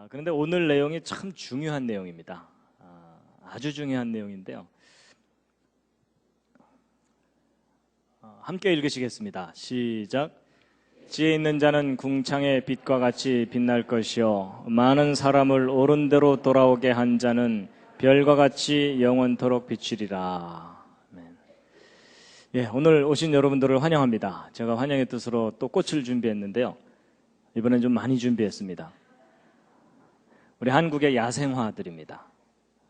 그런데 오늘 내용이 참 중요한 내용입니다. 아주 중요한 내용인데요. 함께 읽으시겠습니다. 시작. 지혜 있는 자는 궁창의 빛과 같이 빛날 것이요 많은 사람을 옳은 대로 돌아오게 한 자는 별과 같이 영원토록 비추리라. 아멘. 예, 오늘 오신 여러분들을 환영합니다. 제가 환영의 뜻으로 또 꽃을 준비했는데요. 이번엔 좀 많이 준비했습니다. 우리 한국의 야생화들입니다.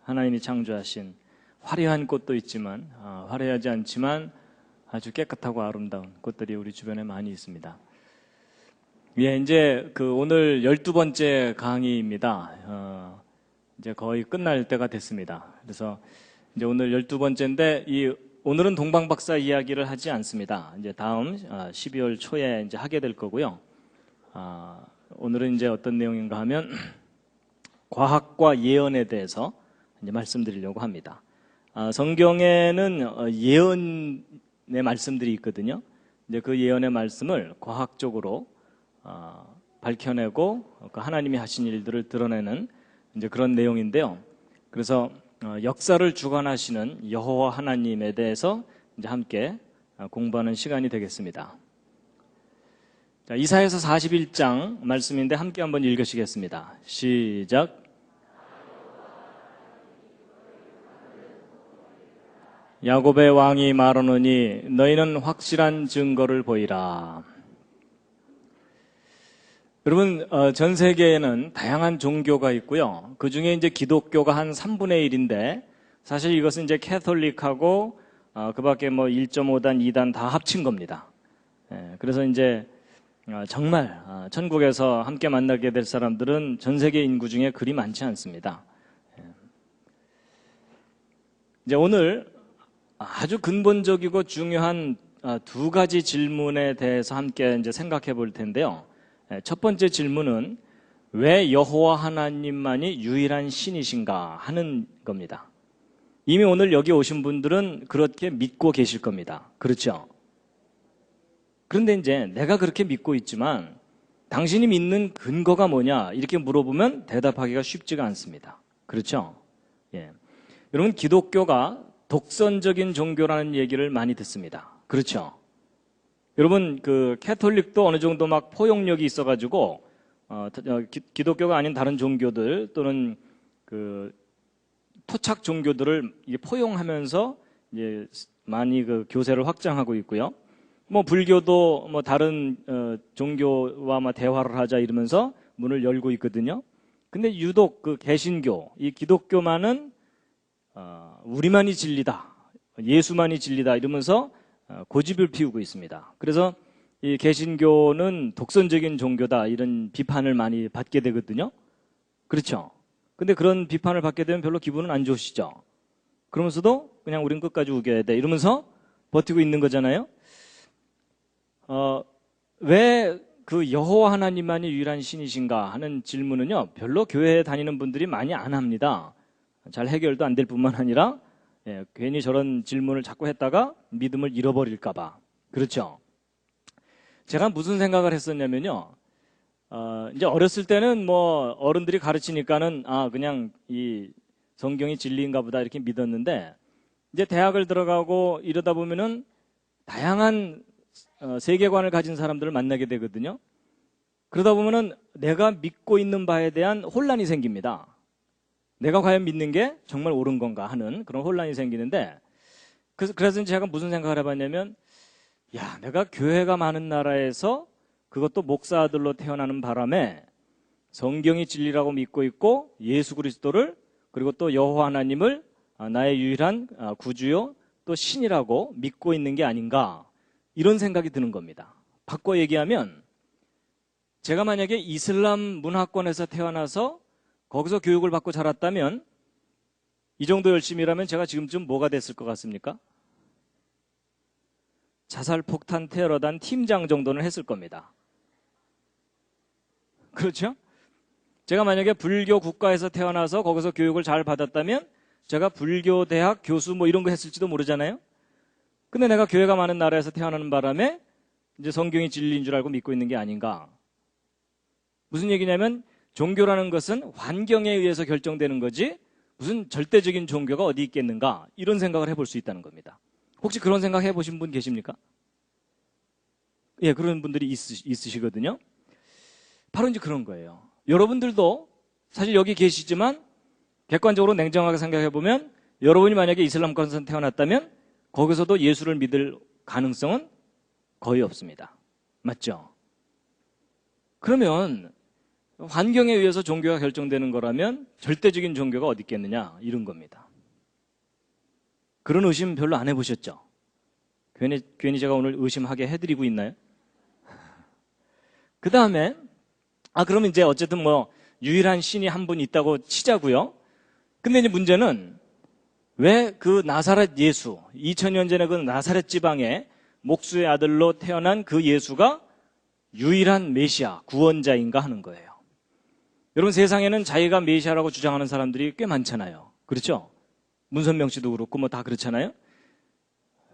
하나님이 창조하신 화려한 꽃도 있지만 화려하지 않지만 아주 깨끗하고 아름다운 꽃들이 우리 주변에 많이 있습니다. 예, 이제 오늘 12번째 강의입니다. 이제 거의 끝날 때가 됐습니다. 그래서 이제 오늘 12번째인데 오늘은 동방박사 이야기를 하지 않습니다. 이제 다음 12월 초에 이제 하게 될 거고요. 오늘은 이제 어떤 내용인가 하면 과학과 예언에 대해서 이제 말씀드리려고 합니다. 성경에는 예언의 말씀들이 있거든요. 이제 그 예언의 말씀을 과학적으로 밝혀내고 하나님이 하신 일들을 드러내는 이제 그런 내용인데요. 그래서 역사를 주관하시는 여호와 하나님에 대해서 이제 함께 공부하는 시간이 되겠습니다. 자, 이사야서 41장 말씀인데 함께 한번 읽으시겠습니다. 시작. 야곱의 왕이 말하노니 너희는 확실한 증거를 보이라. 여러분, 전 세계에는 다양한 종교가 있고요. 그 중에 이제 기독교가 한 3분의 1인데 사실 이것은 이제 캐톨릭하고 그 밖에 뭐 1.5단, 2단 다 합친 겁니다. 그래서 이제 정말 천국에서 함께 만나게 될 사람들은 전 세계 인구 중에 그리 많지 않습니다. 이제 오늘 아주 근본적이고 중요한 두 가지 질문에 대해서 함께 이제 생각해 볼 텐데요. 첫 번째 질문은 왜 여호와 하나님만이 유일한 신이신가 하는 겁니다. 이미 오늘 여기 오신 분들은 그렇게 믿고 계실 겁니다. 그렇죠? 그런데 이제 내가 그렇게 믿고 있지만 당신이 믿는 근거가 뭐냐 이렇게 물어보면 대답하기가 쉽지가 않습니다. 그렇죠? 예. 여러분, 기독교가 독선적인 종교라는 얘기를 많이 듣습니다. 그렇죠? 여러분, 캐톨릭도 어느 정도 막 포용력이 있어가지고 기독교가 아닌 다른 종교들 또는 토착 종교들을 포용하면서 이제 많이 교세를 확장하고 있고요. 뭐 불교도 뭐 다른 종교와 대화를 하자 이러면서 문을 열고 있거든요. 근데 유독 개신교, 이 기독교만은 우리만이 진리다, 예수만이 진리다 이러면서 고집을 피우고 있습니다. 그래서 이 개신교는 독선적인 종교다 이런 비판을 많이 받게 되거든요. 그렇죠? 근데 그런 비판을 받게 되면 별로 기분은 안 좋으시죠? 그러면서도 그냥 우린 끝까지 우겨야 돼 이러면서 버티고 있는 거잖아요. 왜 여호와 하나님만이 유일한 신이신가 하는 질문은요, 별로 교회에 다니는 분들이 많이 안 합니다. 잘 해결도 안 될 뿐만 아니라 괜히 저런 질문을 자꾸 했다가 믿음을 잃어버릴까 봐. 그렇죠? 제가 무슨 생각을 했었냐면요, 이제 어렸을 때는 뭐 어른들이 가르치니까는 그냥 이 성경이 진리인가 보다 이렇게 믿었는데 이제 대학을 들어가고 이러다 보면은 다양한 세계관을 가진 사람들을 만나게 되거든요. 그러다 보면은 내가 믿고 있는 바에 대한 혼란이 생깁니다. 내가 과연 믿는 게 정말 옳은 건가 하는 그런 혼란이 생기는데 그래서 제가 무슨 생각을 해봤냐면 내가 교회가 많은 나라에서 그것도 목사들로 태어나는 바람에 성경이 진리라고 믿고 있고 예수 그리스도를 그리고 또 여호와 하나님을 나의 유일한 구주요 또 신이라고 믿고 있는 게 아닌가 이런 생각이 드는 겁니다. 바꿔 얘기하면 제가 만약에 이슬람 문화권에서 태어나서 거기서 교육을 받고 자랐다면 이 정도 열심히 일하면 제가 지금쯤 뭐가 됐을 것 같습니까? 자살폭탄 테러단 팀장 정도는 했을 겁니다. 그렇죠? 제가 만약에 불교 국가에서 태어나서 거기서 교육을 잘 받았다면 제가 불교 대학 교수 뭐 이런 거 했을지도 모르잖아요. 근데 내가 교회가 많은 나라에서 태어나는 바람에 이제 성경이 진리인 줄 알고 믿고 있는 게 아닌가. 무슨 얘기냐면 종교라는 것은 환경에 의해서 결정되는 거지 무슨 절대적인 종교가 어디 있겠는가 이런 생각을 해볼 수 있다는 겁니다. 혹시 그런 생각 해보신 분 계십니까? 예, 그런 분들이 있으시거든요. 바로 이제 그런 거예요. 여러분들도 사실 여기 계시지만 객관적으로 냉정하게 생각해보면 여러분이 만약에 이슬람권에서 태어났다면 거기서도 예수를 믿을 가능성은 거의 없습니다. 맞죠? 그러면 환경에 의해서 종교가 결정되는 거라면 절대적인 종교가 어디 있겠느냐 이런 겁니다. 그런 의심 별로 안 해보셨죠? 괜히 제가 오늘 의심하게 해드리고 있나요? 그 다음에 그러면 이제 어쨌든 뭐 유일한 신이 한 분 있다고 치자고요. 근데 이제 문제는 왜 그 나사렛 예수 2000년 전에 그 나사렛 지방의 목수의 아들로 태어난 그 예수가 유일한 메시아 구원자인가 하는 거예요. 여러분 세상에는 자기가 메시아라고 주장하는 사람들이 꽤 많잖아요. 그렇죠? 문선명 씨도 그렇고 뭐 다 그렇잖아요.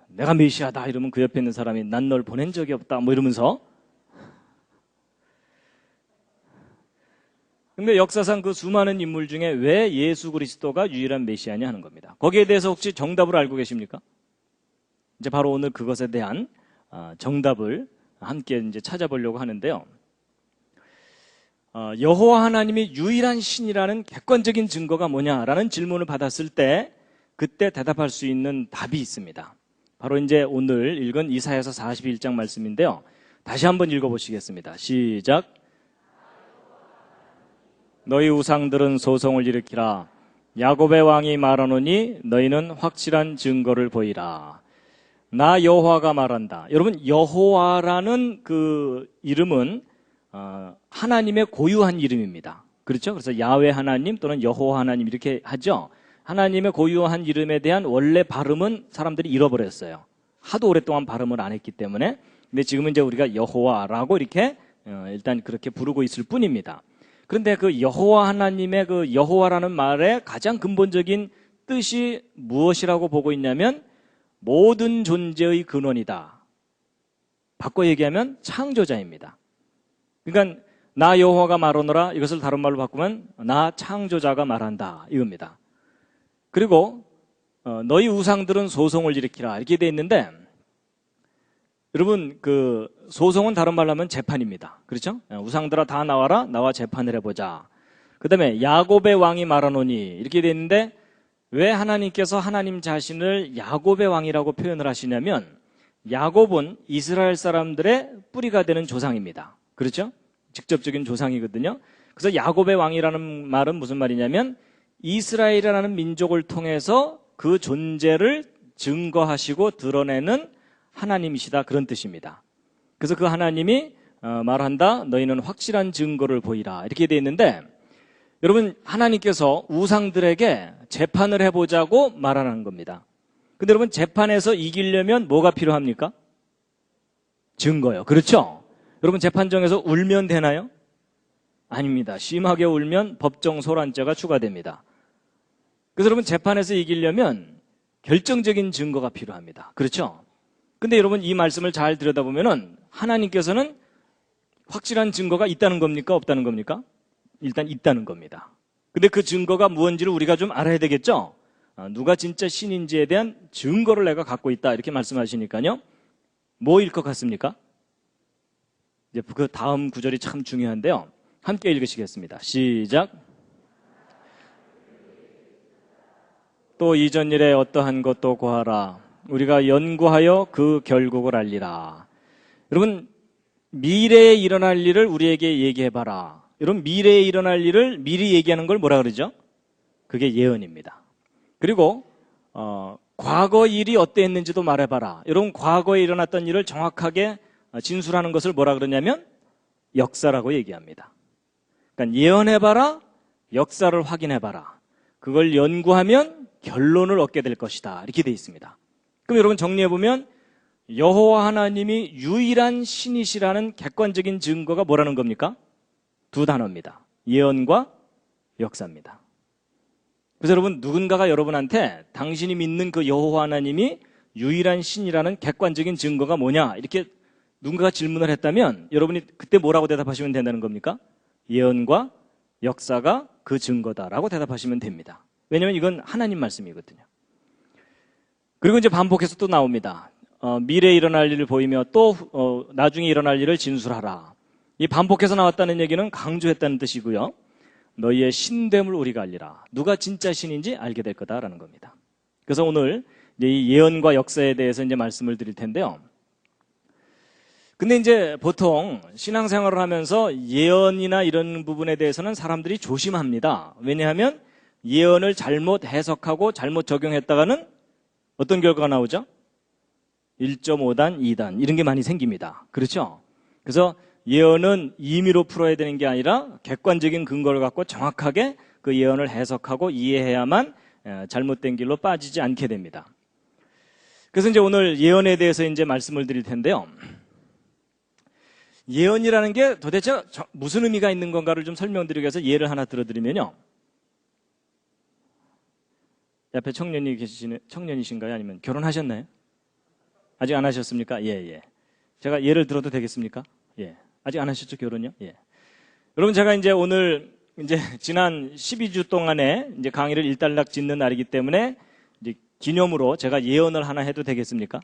내가 메시아다 이러면 그 옆에 있는 사람이 난 널 보낸 적이 없다 뭐 이러면서. 근데 역사상 그 수많은 인물 중에 왜 예수 그리스도가 유일한 메시아냐 하는 겁니다. 거기에 대해서 혹시 정답을 알고 계십니까? 이제 바로 오늘 그것에 대한 정답을 함께 이제 찾아보려고 하는데요. 여호와 하나님이 유일한 신이라는 객관적인 증거가 뭐냐라는 질문을 받았을 때 그때 대답할 수 있는 답이 있습니다. 바로 이제 오늘 읽은 이사야서 41장 말씀인데요. 다시 한번 읽어보시겠습니다. 시작. 너희 우상들은 소송을 일으키라. 야곱의 왕이 말하노니 너희는 확실한 증거를 보이라. 나 여호와가 말한다. 여러분 여호와라는 그 이름은 하나님의 고유한 이름입니다. 그렇죠? 그래서 야훼 하나님 또는 여호와 하나님 이렇게 하죠. 하나님의 고유한 이름에 대한 원래 발음은 사람들이 잃어버렸어요. 하도 오랫동안 발음을 안 했기 때문에. 근데 지금은 이제 우리가 여호와라고 이렇게 일단 그렇게 부르고 있을 뿐입니다. 그런데 그 여호와 하나님의 그 여호와라는 말의 가장 근본적인 뜻이 무엇이라고 보고 있냐면 모든 존재의 근원이다. 바꿔 얘기하면 창조자입니다. 그러니까 나 여호와가 말하노라 이것을 다른 말로 바꾸면 나 창조자가 말한다 이겁니다. 그리고 너희 우상들은 소송을 일으키라 이렇게 돼 있는데 여러분 그 소송은 다른 말로 하면 재판입니다. 그렇죠? 우상들아 다 나와라 나와 재판을 해보자. 그 다음에 야곱의 왕이 말하노니 이렇게 돼 있는데 왜 하나님께서 하나님 자신을 야곱의 왕이라고 표현을 하시냐면 야곱은 이스라엘 사람들의 뿌리가 되는 조상입니다. 그렇죠? 직접적인 조상이거든요. 그래서 야곱의 왕이라는 말은 무슨 말이냐면 이스라엘이라는 민족을 통해서 그 존재를 증거하시고 드러내는 하나님이시다 그런 뜻입니다. 그래서 그 하나님이 말한다 너희는 확실한 증거를 보이라 이렇게 되어 있는데 여러분 하나님께서 우상들에게 재판을 해보자고 말하는 겁니다. 근데 여러분 재판에서 이기려면 뭐가 필요합니까? 증거요. 그렇죠? 여러분 재판정에서 울면 되나요? 아닙니다. 심하게 울면 법정 소란죄가 추가됩니다. 그래서 여러분 재판에서 이기려면 결정적인 증거가 필요합니다. 그렇죠? 근데 여러분 이 말씀을 잘 들여다보면은 하나님께서는 확실한 증거가 있다는 겁니까? 없다는 겁니까? 일단 있다는 겁니다. 근데 그 증거가 무엇인지를 우리가 좀 알아야 되겠죠? 누가 진짜 신인지에 대한 증거를 내가 갖고 있다 이렇게 말씀하시니까요. 뭐일 것 같습니까? 이제 그 다음 구절이 참 중요한데요. 함께 읽으시겠습니다. 시작. 또 이전 일에 어떠한 것도 고하라. 우리가 연구하여 그 결국을 알리라. 여러분 미래에 일어날 일을 우리에게 얘기해봐라. 여러분 미래에 일어날 일을 미리 얘기하는 걸 뭐라 그러죠? 그게 예언입니다. 그리고 과거 일이 어땠는지도 말해봐라. 여러분 과거에 일어났던 일을 정확하게 진술하는 것을 뭐라 그러냐면 역사라고 얘기합니다. 그러니까 예언해봐라, 역사를 확인해봐라. 그걸 연구하면 결론을 얻게 될 것이다. 이렇게 돼 있습니다. 그럼 여러분 정리해보면 여호와 하나님이 유일한 신이시라는 객관적인 증거가 뭐라는 겁니까? 두 단어입니다. 예언과 역사입니다. 그래서 여러분 누군가가 여러분한테 당신이 믿는 그 여호와 하나님이 유일한 신이라는 객관적인 증거가 뭐냐 이렇게 누군가가 질문을 했다면 여러분이 그때 뭐라고 대답하시면 된다는 겁니까? 예언과 역사가 그 증거다라고 대답하시면 됩니다. 왜냐하면 이건 하나님 말씀이거든요. 그리고 이제 반복해서 또 나옵니다. 미래에 일어날 일을 보이며 또 나중에 일어날 일을 진술하라. 이 반복해서 나왔다는 얘기는 강조했다는 뜻이고요. 너희의 신됨을 우리가 알리라. 누가 진짜 신인지 알게 될 거다라는 겁니다. 그래서 오늘 이제 이 예언과 역사에 대해서 이제 말씀을 드릴 텐데요. 근데 이제 보통 신앙생활을 하면서 예언이나 이런 부분에 대해서는 사람들이 조심합니다. 왜냐하면 예언을 잘못 해석하고 잘못 적용했다가는 어떤 결과가 나오죠? 1.5단, 2단 이런 게 많이 생깁니다. 그렇죠? 그래서 예언은 임의로 풀어야 되는 게 아니라 객관적인 근거를 갖고 정확하게 그 예언을 해석하고 이해해야만 잘못된 길로 빠지지 않게 됩니다. 그래서 이제 오늘 예언에 대해서 이제 말씀을 드릴 텐데요. 예언이라는 게 도대체 무슨 의미가 있는 건가를 좀 설명드리기 위해서 예를 하나 들어드리면요. 옆에 청년이신가요? 아니면 결혼하셨나요? 아직 안 하셨습니까? 예. 제가 예를 들어도 되겠습니까? 예. 아직 안 하셨죠, 결혼요? 예. 여러분, 제가 이제 오늘 이제 지난 12주 동안에 이제 강의를 일단락 짓는 날이기 때문에 이제 기념으로 제가 예언을 하나 해도 되겠습니까?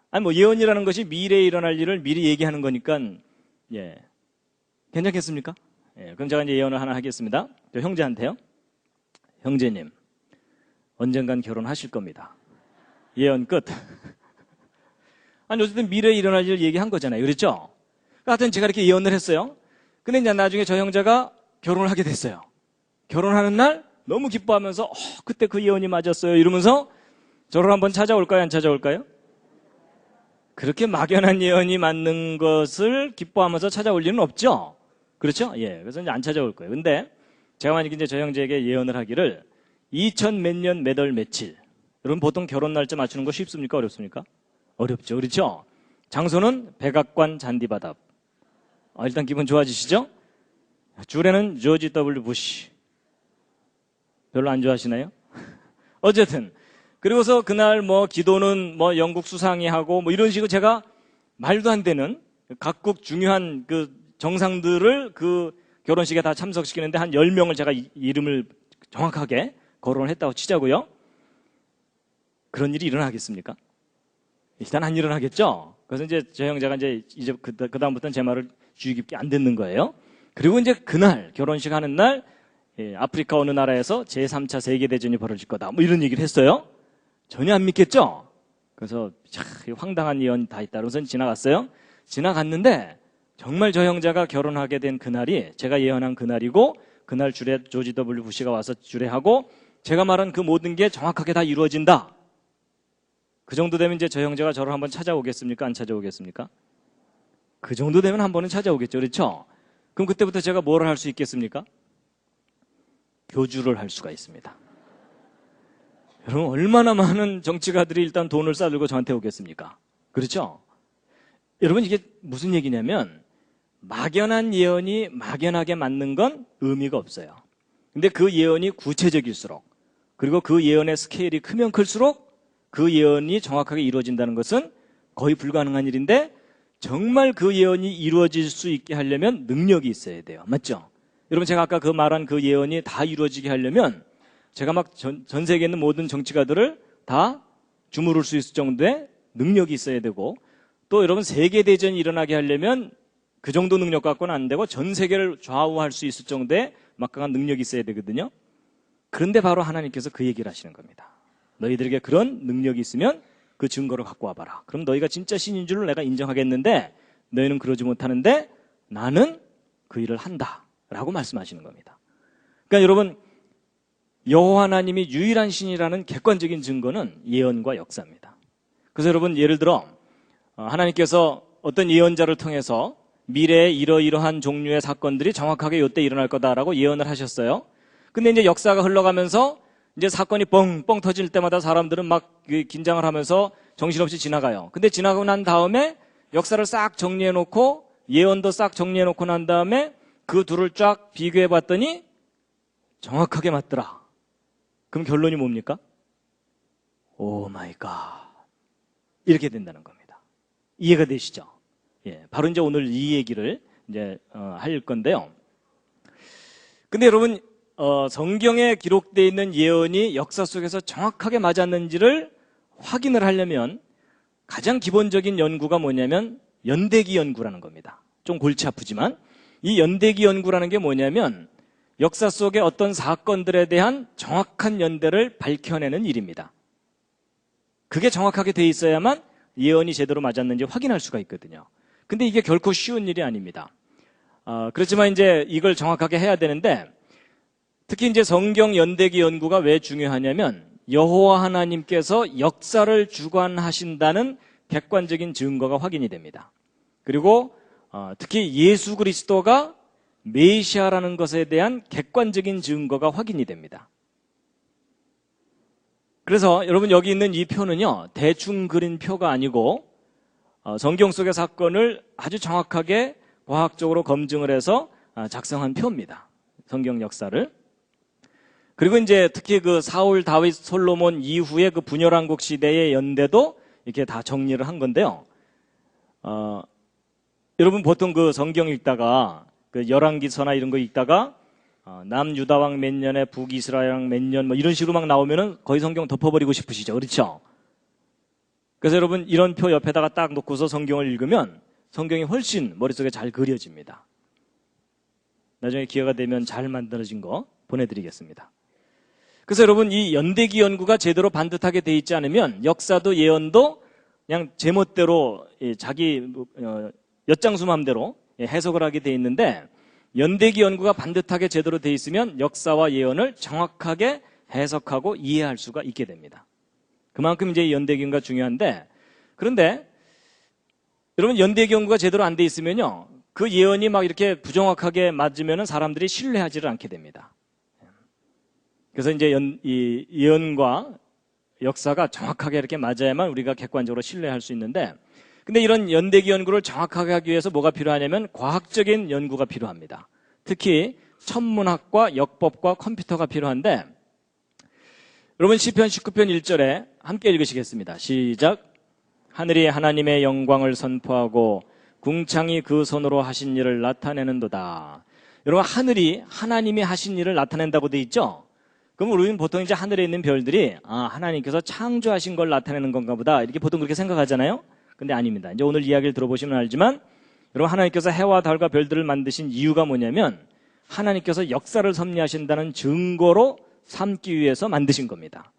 아니, 뭐 예언이라는 것이 미래에 일어날 일을 미리 얘기하는 거니까, 예. 괜찮겠습니까? 예. 그럼 제가 이제 예언을 하나 하겠습니다. 저 형제한테요. 형제님, 언젠간 결혼하실 겁니다. 예언 끝. 아니, 어쨌든 미래에 일어날 일을 얘기한 거잖아요. 그렇죠? 하여튼 제가 이렇게 예언을 했어요. 근데 이제 나중에 저 형제가 결혼을 하게 됐어요. 결혼하는 날 너무 기뻐하면서 그때 그 예언이 맞았어요. 이러면서 저를 한번 찾아올까요? 안 찾아올까요? 그렇게 막연한 예언이 맞는 것을 기뻐하면서 찾아올 일은 없죠? 그렇죠? 예. 그래서 이제 안 찾아올 거예요. 근데 제가 만약에 이제 저 형제에게 예언을 하기를 2000 몇 년 몇 월 며칠. 여러분 보통 결혼 날짜 맞추는 거 쉽습니까? 어렵습니까? 어렵죠. 그렇죠? 장소는 백악관 잔디바답. 일단 기분 좋아지시죠? 주례는 조지 W. 부시. 별로 안 좋아하시나요? 어쨌든. 그리고서 그날 뭐 기도는 뭐 영국 수상이 하고 뭐 이런 식으로 제가 말도 안 되는 각국 중요한 그 정상들을 그 결혼식에 다 참석시키는데 한 10명을 제가 이름을 정확하게 거론을 했다고 치자고요. 그런 일이 일어나겠습니까? 일단 안 일어나겠죠? 그래서 이제 저 형제가 이제 그다음부터는 제 말을 주의 깊게 안 듣는 거예요. 그리고 이제 그날, 결혼식 하는 날, 아프리카 어느 나라에서 제3차 세계대전이 벌어질 거다. 뭐 이런 얘기를 했어요. 전혀 안 믿겠죠? 그래서 황당한 예언이 다 있다. 그래서 지나갔어요. 지나갔는데 정말 저 형제가 결혼하게 된 그날이 제가 예언한 그날이고 그날 주례 조지 W. 부시가 와서 주례하고 제가 말한 그 모든 게 정확하게 다 이루어진다. 그 정도 되면 이제 저 형제가 저를 한번 찾아오겠습니까? 안 찾아오겠습니까? 그 정도 되면 한 번은 찾아오겠죠. 그렇죠? 그럼 그때부터 제가 뭘 할 수 있겠습니까? 교주를 할 수가 있습니다. 여러분 얼마나 많은 정치가들이 일단 돈을 싸들고 저한테 오겠습니까? 그렇죠? 여러분 이게 무슨 얘기냐면 막연한 예언이 막연하게 맞는 건 의미가 없어요. 근데 그 예언이 구체적일수록 그리고 그 예언의 스케일이 크면 클수록 그 예언이 정확하게 이루어진다는 것은 거의 불가능한 일인데 정말 그 예언이 이루어질 수 있게 하려면 능력이 있어야 돼요. 맞죠? 여러분 제가 아까 그 말한 그 예언이 다 이루어지게 하려면 제가 막 전 세계에 있는 모든 정치가들을 다 주무를 수 있을 정도의 능력이 있어야 되고 또 여러분 세계대전이 일어나게 하려면 그 정도 능력 갖고는 안 되고 전 세계를 좌우할 수 있을 정도의 막강한 능력이 있어야 되거든요. 그런데 바로 하나님께서 그 얘기를 하시는 겁니다. 너희들에게 그런 능력이 있으면 그 증거를 갖고 와봐라. 그럼 너희가 진짜 신인 줄을 내가 인정하겠는데 너희는 그러지 못하는데 나는 그 일을 한다 라고 말씀하시는 겁니다. 그러니까 여러분 여호와 하나님이 유일한 신이라는 객관적인 증거는 예언과 역사입니다. 그래서 여러분 예를 들어 하나님께서 어떤 예언자를 통해서 미래에 이러이러한 종류의 사건들이 정확하게 이때 일어날 거다라고 예언을 하셨어요. 근데 이제 역사가 흘러가면서 이제 사건이 뻥뻥 터질 때마다 사람들은 막 긴장을 하면서 정신없이 지나가요. 근데 지나고 난 다음에 역사를 싹 정리해 놓고 예언도 싹 정리해 놓고 난 다음에 그 둘을 쫙 비교해 봤더니 정확하게 맞더라. 그럼 결론이 뭡니까? 오 마이 갓. 이렇게 된다는 겁니다. 이해가 되시죠? 예, 바로 이제 오늘 이 얘기를 이제 할 건데요. 근데 여러분 성경에 기록되어 있는 예언이 역사 속에서 정확하게 맞았는지를 확인을 하려면 가장 기본적인 연구가 뭐냐면 연대기 연구라는 겁니다. 좀 골치 아프지만 이 연대기 연구라는 게 뭐냐면 역사 속의 어떤 사건들에 대한 정확한 연대를 밝혀내는 일입니다. 그게 정확하게 돼 있어야만 예언이 제대로 맞았는지 확인할 수가 있거든요. 근데 이게 결코 쉬운 일이 아닙니다. 그렇지만 이제 이걸 정확하게 해야 되는데 특히 이제 성경 연대기 연구가 왜 중요하냐면 여호와 하나님께서 역사를 주관하신다는 객관적인 증거가 확인이 됩니다. 그리고 특히 예수 그리스도가 메시아라는 것에 대한 객관적인 증거가 확인이 됩니다. 그래서 여러분 여기 있는 이 표는요, 대충 그린 표가 아니고 성경 속의 사건을 아주 정확하게 과학적으로 검증을 해서 작성한 표입니다. 성경 역사를. 그리고 이제 특히 그 사울, 다윗, 솔로몬 이후의 그 분열왕국 시대의 연대도 이렇게 다 정리를 한 건데요. 여러분 보통 그 성경 읽다가 그 열왕기서나 이런 거 읽다가 남유다왕 몇 년에 북이스라엘왕 몇 년 뭐 이런 식으로 막 나오면은 거의 성경 덮어버리고 싶으시죠, 그렇죠? 그래서 여러분 이런 표 옆에다가 딱 놓고서 성경을 읽으면 성경이 훨씬 머릿속에 잘 그려집니다. 나중에 기회가 되면 잘 만들어진 거 보내드리겠습니다. 그래서 여러분 이 연대기 연구가 제대로 반듯하게 돼 있지 않으면 역사도 예언도 그냥 제멋대로 자기 엿장수 마음대로 해석을 하게 돼 있는데 연대기 연구가 반듯하게 제대로 돼 있으면 역사와 예언을 정확하게 해석하고 이해할 수가 있게 됩니다. 그만큼 이제 연대기 연구가 중요한데 그런데 여러분 연대기 연구가 제대로 안 돼 있으면요 그 예언이 막 이렇게 부정확하게 맞으면 사람들이 신뢰하지를 않게 됩니다. 그래서 이제 이 예언과 역사가 정확하게 이렇게 맞아야만 우리가 객관적으로 신뢰할 수 있는데 근데 이런 연대기 연구를 정확하게 하기 위해서 뭐가 필요하냐면 과학적인 연구가 필요합니다. 특히 천문학과 역법과 컴퓨터가 필요한데 여러분 시편 19편 1절에 함께 읽으시겠습니다. 시작. 하늘이 하나님의 영광을 선포하고 궁창이 그 손으로 하신 일을 나타내는도다. 여러분 하늘이 하나님이 하신 일을 나타낸다고 돼 있죠? 그럼 우리는 보통 이제 하늘에 있는 별들이 하나님께서 창조하신 걸 나타내는 건가 보다 이렇게 보통 그렇게 생각하잖아요. 근데 아닙니다. 이제 오늘 이야기를 들어보시면 알지만 여러분 하나님께서 해와 달과 별들을 만드신 이유가 뭐냐면 하나님께서 역사를 섭리하신다는 증거로 삼기 위해서 만드신 겁니다.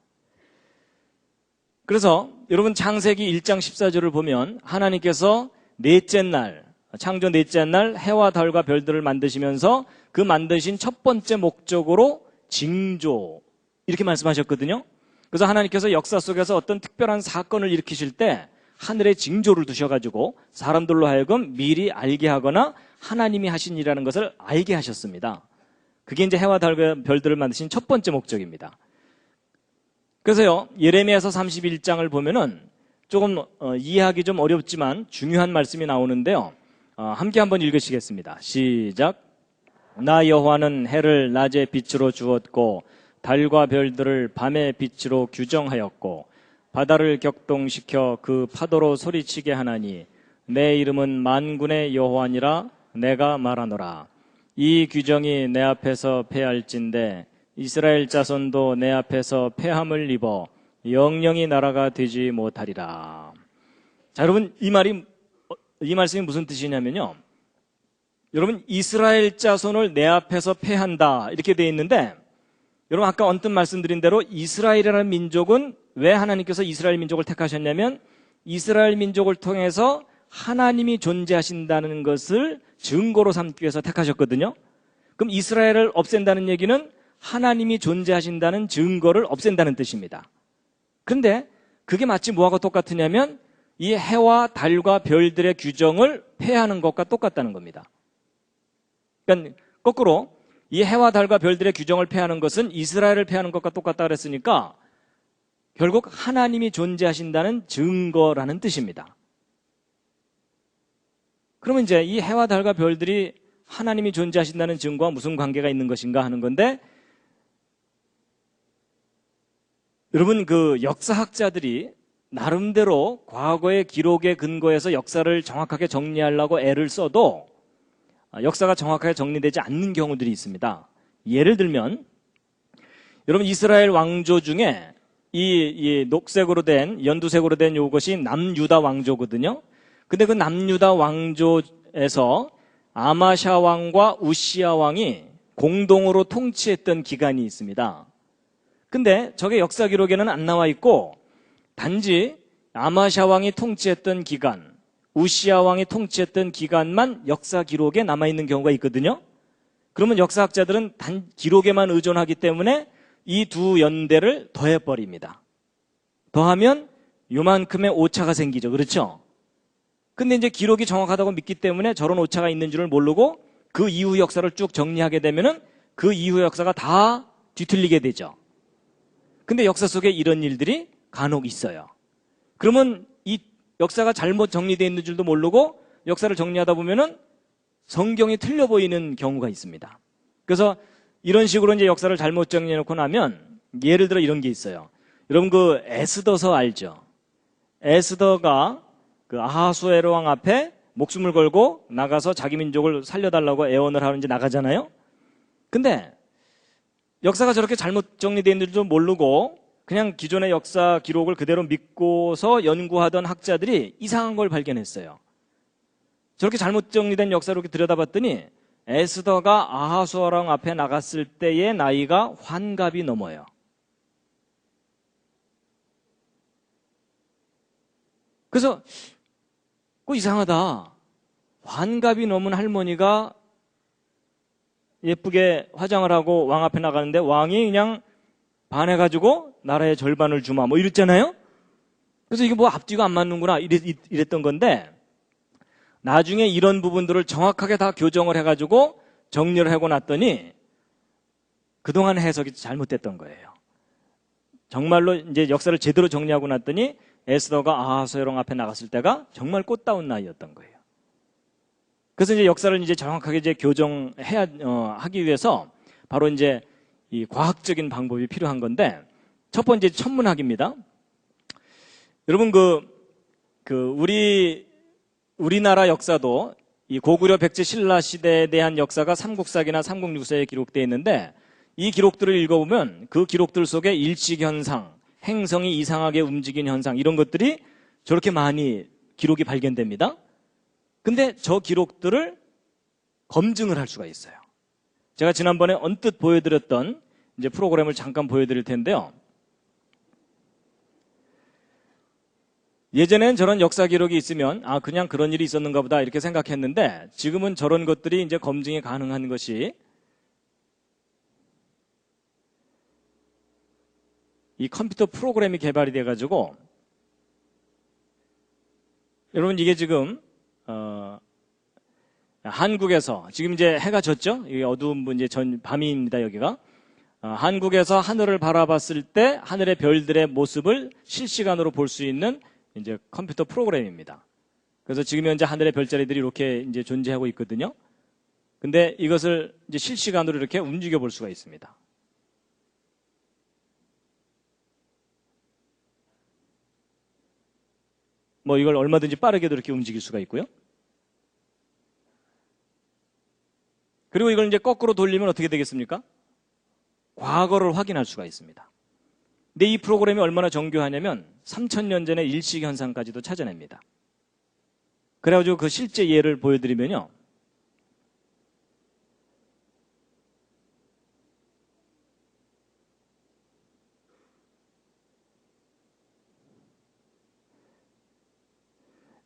그래서 여러분 창세기 1장 14절을 보면 하나님께서 넷째 날 창조 넷째 날 해와 달과 별들을 만드시면서 그 만드신 첫 번째 목적으로 징조 이렇게 말씀하셨거든요. 그래서 하나님께서 역사 속에서 어떤 특별한 사건을 일으키실 때 하늘에 징조를 두셔가지고 사람들로 하여금 미리 알게 하거나 하나님이 하신 일이라는 것을 알게 하셨습니다. 그게 이제 해와 달과 별들을 만드신 첫 번째 목적입니다. 그래서요 예레미야서 31장을 보면은 조금 이해하기 좀 어렵지만 중요한 말씀이 나오는데요. 함께 한번 읽으시겠습니다. 시작. 나 여호와는 해를 낮의 빛으로 주었고 달과 별들을 밤의 빛으로 규정하였고 바다를 격동시켜 그 파도로 소리치게 하나니 내 이름은 만군의 여호와니라 내가 말하노라. 이 규정이 내 앞에서 패할진대 이스라엘 자손도 내 앞에서 패함을 입어 영영이 나라가 되지 못하리라. 자 여러분 이 말씀이 무슨 뜻이냐면요. 여러분 이스라엘 자손을 내 앞에서 패한다 이렇게 되어 있는데 여러분 아까 언뜻 말씀드린 대로 이스라엘이라는 민족은 왜 하나님께서 이스라엘 민족을 택하셨냐면 이스라엘 민족을 통해서 하나님이 존재하신다는 것을 증거로 삼기 위해서 택하셨거든요. 그럼 이스라엘을 없앤다는 얘기는 하나님이 존재하신다는 증거를 없앤다는 뜻입니다. 그런데 그게 마치 뭐하고 똑같으냐면 이 해와 달과 별들의 규정을 폐하는 것과 똑같다는 겁니다. 그러니까 거꾸로 이 해와 달과 별들의 규정을 폐하는 것은 이스라엘을 폐하는 것과 똑같다 그랬으니까 결국 하나님이 존재하신다는 증거라는 뜻입니다. 그러면 이제 이 해와 달과 별들이 하나님이 존재하신다는 증거와 무슨 관계가 있는 것인가 하는 건데 여러분 그 역사학자들이 나름대로 과거의 기록에 근거해서 역사를 정확하게 정리하려고 애를 써도 역사가 정확하게 정리되지 않는 경우들이 있습니다. 예를 들면 여러분 이스라엘 왕조 중에 이 녹색으로 된 연두색으로 된 요것이 남유다 왕조거든요. 근데 그 남유다 왕조에서 아마샤 왕과 우시야 왕이 공동으로 통치했던 기간이 있습니다. 근데 저게 역사 기록에는 안 나와 있고 단지 아마샤 왕이 통치했던 기간, 우시야 왕이 통치했던 기간만 역사 기록에 남아있는 경우가 있거든요. 그러면 역사학자들은 단 기록에만 의존하기 때문에 이 두 연대를 더해버립니다. 더하면 요만큼의 오차가 생기죠. 그렇죠? 근데 이제 기록이 정확하다고 믿기 때문에 저런 오차가 있는 줄을 모르고 그 이후 역사를 쭉 정리하게 되면은 그 이후 역사가 다 뒤틀리게 되죠. 근데 역사 속에 이런 일들이 간혹 있어요. 그러면 이 역사가 잘못 정리되어 있는 줄도 모르고 역사를 정리하다 보면은 성경이 틀려 보이는 경우가 있습니다. 그래서 이런 식으로 이제 역사를 잘못 정리해 놓고 나면 예를 들어 이런 게 있어요. 여러분 그 에스더서 알죠? 에스더가 그 아하수에로 왕 앞에 목숨을 걸고 나가서 자기 민족을 살려달라고 애원을 하는지 나가잖아요. 근데 역사가 저렇게 잘못 정리되어 있는 줄도 모르고 그냥 기존의 역사 기록을 그대로 믿고서 연구하던 학자들이 이상한 걸 발견했어요. 저렇게 잘못 정리된 역사를 이렇게 들여다봤더니 에스더가 아하수아랑 앞에 나갔을 때의 나이가 환갑이 넘어요. 그래서 이상하다. 환갑이 넘은 할머니가 예쁘게 화장을 하고 왕 앞에 나가는데 왕이 그냥 반해가지고 나라의 절반을 주마 뭐 이랬잖아요. 그래서 이게 뭐 앞뒤가 안 맞는구나 이랬던 건데 나중에 이런 부분들을 정확하게 다 교정을 해가지고 정리를 하고 났더니 그동안 해석이 잘못됐던 거예요. 정말로 이제 역사를 제대로 정리하고 났더니 에스더가 아하수에롱 앞에 나갔을 때가 정말 꽃다운 나이였던 거예요. 그래서 이제 역사를 이제 정확하게 이제 교정해야 하기 위해서 바로 이제 이 과학적인 방법이 필요한 건데 첫 번째 천문학입니다. 여러분 우리나라 역사도 이 고구려 백제 신라 시대에 대한 역사가 삼국사기나 삼국유사에 기록되어 있는데 이 기록들을 읽어보면 그 기록들 속에 일식 현상, 행성이 이상하게 움직인 현상 이런 것들이 저렇게 많이 기록이 발견됩니다. 근데 저 기록들을 검증을 할 수가 있어요. 제가 지난번에 언뜻 보여드렸던 이제 프로그램을 잠깐 보여드릴 텐데요. 예전엔 저런 역사 기록이 있으면 그냥 그런 일이 있었는가 보다 이렇게 생각했는데 지금은 저런 것들이 이제 검증이 가능한 것이 이 컴퓨터 프로그램이 개발이 돼가지고 여러분 이게 지금 한국에서 지금 이제 해가 졌죠? 이게 어두운 이제 밤입니다 여기가. 한국에서 하늘을 바라봤을 때 하늘의 별들의 모습을 실시간으로 볼 수 있는 이제 컴퓨터 프로그램입니다. 그래서 지금 현재 하늘의 별자리들이 이렇게 이제 존재하고 있거든요. 근데 이것을 이제 실시간으로 이렇게 움직여 볼 수가 있습니다. 뭐 이걸 얼마든지 빠르게도 이렇게 움직일 수가 있고요. 그리고 이걸 이제 거꾸로 돌리면 어떻게 되겠습니까? 과거를 확인할 수가 있습니다. 근데 이 프로그램이 얼마나 정교하냐면 3000년 전의 일식 현상까지도 찾아냅니다. 그래가지고 그 실제 예를 보여드리면요.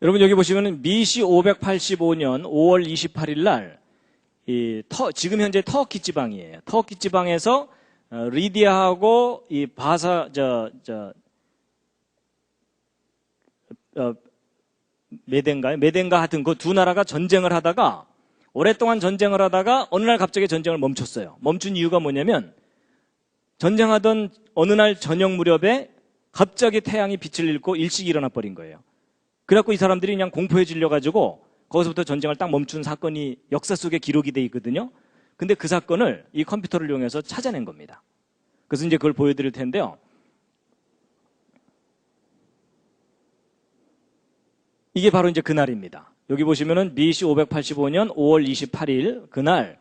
여러분 여기 보시면 BC 585년 5월 28일 날 지금 현재 터키 지방이에요. 터키 지방에서 리디아하고 이 메덴가 하여튼 그 두 나라가 전쟁을 하다가 오랫동안 전쟁을 하다가 어느 날 갑자기 전쟁을 멈췄어요. 멈춘 이유가 뭐냐면 전쟁하던 어느 날 저녁 무렵에 갑자기 태양이 빛을 잃고 일식이 일어나 버린 거예요. 그래갖고 이 사람들이 그냥 공포에 질려가지고 거기서부터 전쟁을 딱 멈춘 사건이 역사 속에 기록이 돼 있거든요. 근데 그 사건을 이 컴퓨터를 이용해서 찾아낸 겁니다. 그래서 이제 그걸 보여드릴 텐데요. 이게 바로 이제 그날입니다. 여기 보시면은 BC 585년 5월 28일 그날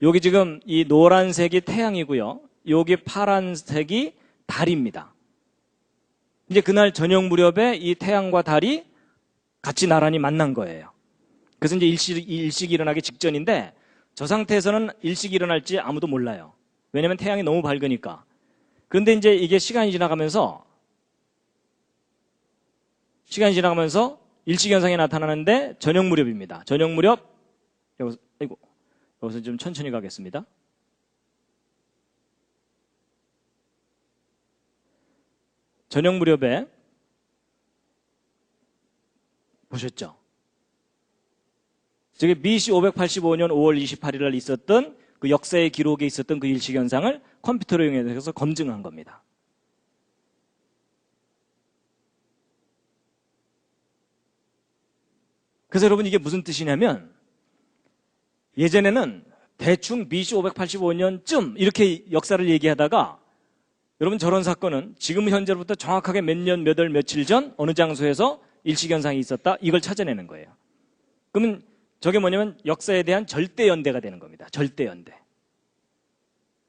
여기 지금 이 노란색이 태양이고요. 여기 파란색이 달입니다. 이제 그날 저녁 무렵에 이 태양과 달이 같이 나란히 만난 거예요. 그래서 이제 일식이 일어나기 직전인데 저 상태에서는 일식이 일어날지 아무도 몰라요. 왜냐하면 태양이 너무 밝으니까. 그런데 이제 이게 시간이 지나가면서 일식 현상이 나타나는데 저녁 무렵입니다. 저녁 무렵 여기서 좀 천천히 가겠습니다. 저녁 무렵에 보셨죠? 저게 BC 585년 5월 28일 날 있었던 그 역사의 기록에 있었던 그 일식 현상을 컴퓨터를 이용해서 검증한 겁니다. 그래서 여러분 이게 무슨 뜻이냐면 예전에는 대충 BC 585년쯤 이렇게 역사를 얘기하다가 여러분 저런 사건은 지금 현재로부터 정확하게 몇 년, 몇 월, 며칠 전 어느 장소에서 일식현상이 있었다 이걸 찾아내는 거예요. 그러면 저게 뭐냐면 역사에 대한 절대연대가 되는 겁니다. 절대연대.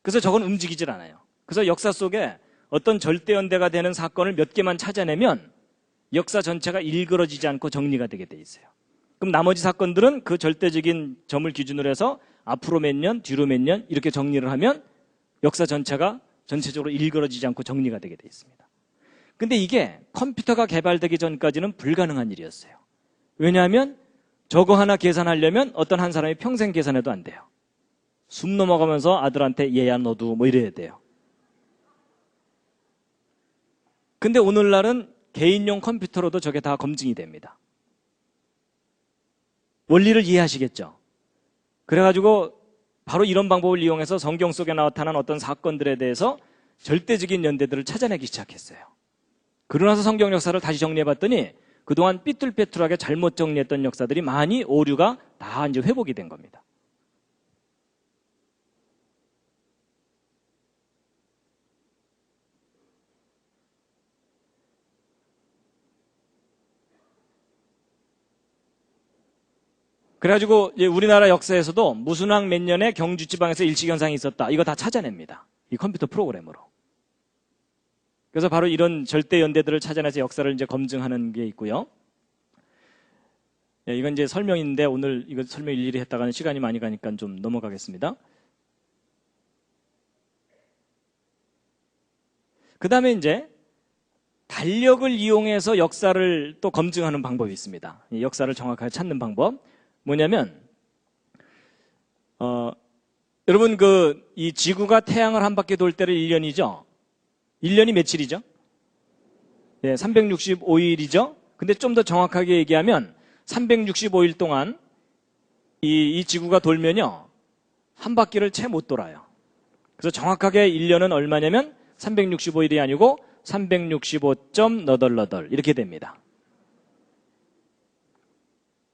그래서 저건 움직이질 않아요. 그래서 역사 속에 어떤 절대연대가 되는 사건을 몇 개만 찾아내면 역사 전체가 일그러지지 않고 정리가 되게 돼 있어요. 그럼 나머지 사건들은 그 절대적인 점을 기준으로 해서 앞으로 몇 년, 뒤로 몇 년 이렇게 정리를 하면 역사 전체가 전체적으로 일그러지지 않고 정리가 되게 돼 있습니다. 근데 이게 컴퓨터가 개발되기 전까지는 불가능한 일이었어요. 왜냐하면 저거 하나 계산하려면 어떤 한 사람이 평생 계산해도 안 돼요. 숨 넘어가면서 아들한테 얘야 너도 뭐 이래야 돼요. 근데 오늘날은 개인용 컴퓨터로도 저게 다 검증이 됩니다. 원리를 이해하시겠죠? 그래가지고 바로 이런 방법을 이용해서 성경 속에 나타난 어떤 사건들에 대해서 절대적인 연대들을 찾아내기 시작했어요. 그러고 나서 성경 역사를 다시 정리해봤더니 그동안 삐뚤빼뚤하게 잘못 정리했던 역사들이 많이 오류가 다 이제 회복이 된 겁니다. 그래가지고 우리나라 역사에서도 무순왕 몇 년에 경주 지방에서 일식현상이 있었다. 이거 다 찾아냅니다. 이 컴퓨터 프로그램으로. 그래서 바로 이런 절대 연대들을 찾아내서 역사를 이제 검증하는 게 있고요. 이건 이제 설명인데 오늘 이거 설명 일일이 했다가는 시간이 많이 가니까 좀 넘어가겠습니다. 그 다음에 이제 달력을 이용해서 역사를 또 검증하는 방법이 있습니다. 역사를 정확하게 찾는 방법. 뭐냐면, 여러분 이 지구가 태양을 한 바퀴 돌 때를 1년이죠? 1년이 며칠이죠? 365일이죠? 근데 좀 더 정확하게 얘기하면 365일 동안 이 지구가 돌면요. 한 바퀴를 채 못 돌아요. 그래서 정확하게 1년은 얼마냐면 365일이 아니고 365.888 이렇게 됩니다.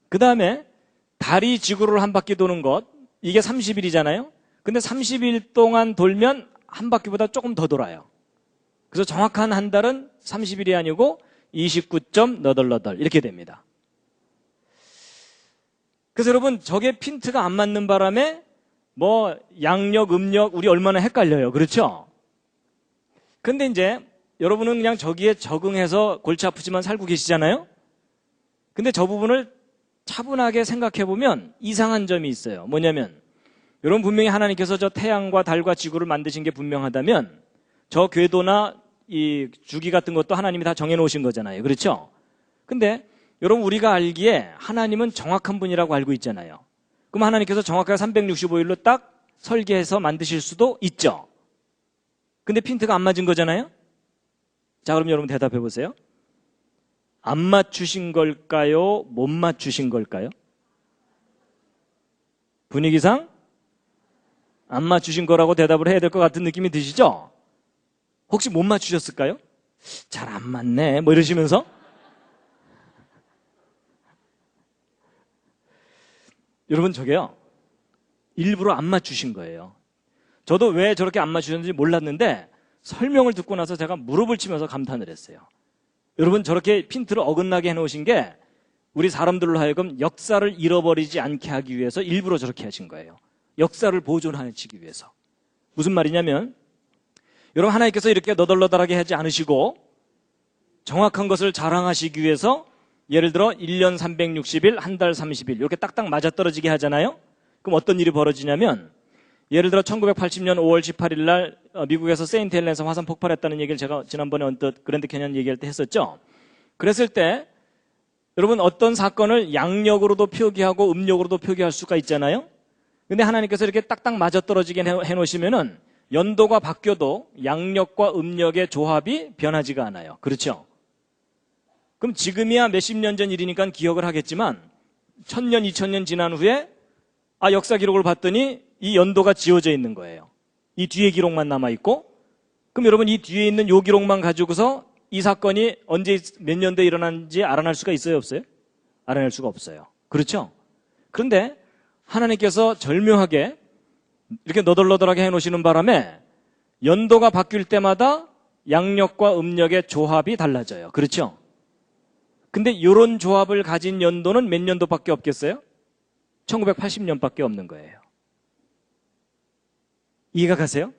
그 다음에 달이 지구를 한 바퀴 도는 것, 이게 30일이잖아요? 근데 30일 동안 돌면 한 바퀴보다 조금 더 돌아요. 그래서 정확한 한 달은 30일이 아니고 29.888 이렇게 됩니다. 그래서 여러분 저게 핀트가 안 맞는 바람에 뭐 양력, 음력 우리 얼마나 헷갈려요. 그렇죠? 근데 이제 여러분은 그냥 저기에 적응해서 골치 아프지만 살고 계시잖아요? 근데 저 부분을 차분하게 생각해 보면 이상한 점이 있어요. 뭐냐면 여러분 분명히 하나님께서 저 태양과 달과 지구를 만드신 게 분명하다면 저 궤도나 이 주기 같은 것도 하나님이 다 정해 놓으신 거잖아요. 그렇죠? 근데 여러분 우리가 알기에 하나님은 정확한 분이라고 알고 있잖아요. 그럼 하나님께서 정확하게 365일로 딱 설계해서 만드실 수도 있죠. 근데 핀트가 안 맞은 거잖아요. 자, 그럼 여러분 대답해 보세요. 안 맞추신 걸까요? 못 맞추신 걸까요? 분위기상 안 맞추신 거라고 대답을 해야 될 것 같은 느낌이 드시죠? 혹시 못 맞추셨을까요? 잘 안 맞네 뭐 이러시면서 여러분 저게요 일부러 안 맞추신 거예요. 저도 왜 저렇게 안 맞추셨는지 몰랐는데 설명을 듣고 나서 제가 무릎을 치면서 감탄을 했어요. 여러분 저렇게 핀트를 어긋나게 해놓으신 게 우리 사람들로 하여금 역사를 잃어버리지 않게 하기 위해서 일부러 저렇게 하신 거예요. 역사를 보존하시기 위해서. 무슨 말이냐면 여러분, 하나님께서 이렇게 너덜너덜하게 하지 않으시고 정확한 것을 자랑하시기 위해서 예를 들어 1년 360일, 한 달 30일 이렇게 딱딱 맞아떨어지게 하잖아요. 그럼 어떤 일이 벌어지냐면 예를 들어 1980년 5월 18일 날 미국에서 세인트 헬렌에서 화산 폭발했다는 얘기를 제가 지난번에 언뜻 그랜드 캐년 얘기할 때 했었죠. 그랬을 때 여러분, 어떤 사건을 양력으로도 표기하고 음력으로도 표기할 수가 있잖아요. 근데 하나님께서 이렇게 딱딱 맞아떨어지게 해놓으시면은 연도가 바뀌어도 양력과 음력의 조합이 변하지가 않아요. 그렇죠? 그럼 지금이야 몇십 년 전 일이니까 기억을 하겠지만 1000년, 2000년 지난 후에 역사 기록을 봤더니 이 연도가 지워져 있는 거예요. 이 뒤에 기록만 남아있고, 그럼 여러분 이 뒤에 있는 요 기록만 가지고서 이 사건이 언제 몇 년도에 일어났는지 알아낼 수가 있어요, 없어요? 알아낼 수가 없어요. 그렇죠? 그런데 하나님께서 절묘하게 이렇게 너덜너덜하게 해놓으시는 바람에 연도가 바뀔 때마다 양력과 음력의 조합이 달라져요. 그렇죠? 근데 이런 조합을 가진 연도는 몇 년도밖에 없겠어요? 1980년밖에 없는 거예요. 이해가 가세요?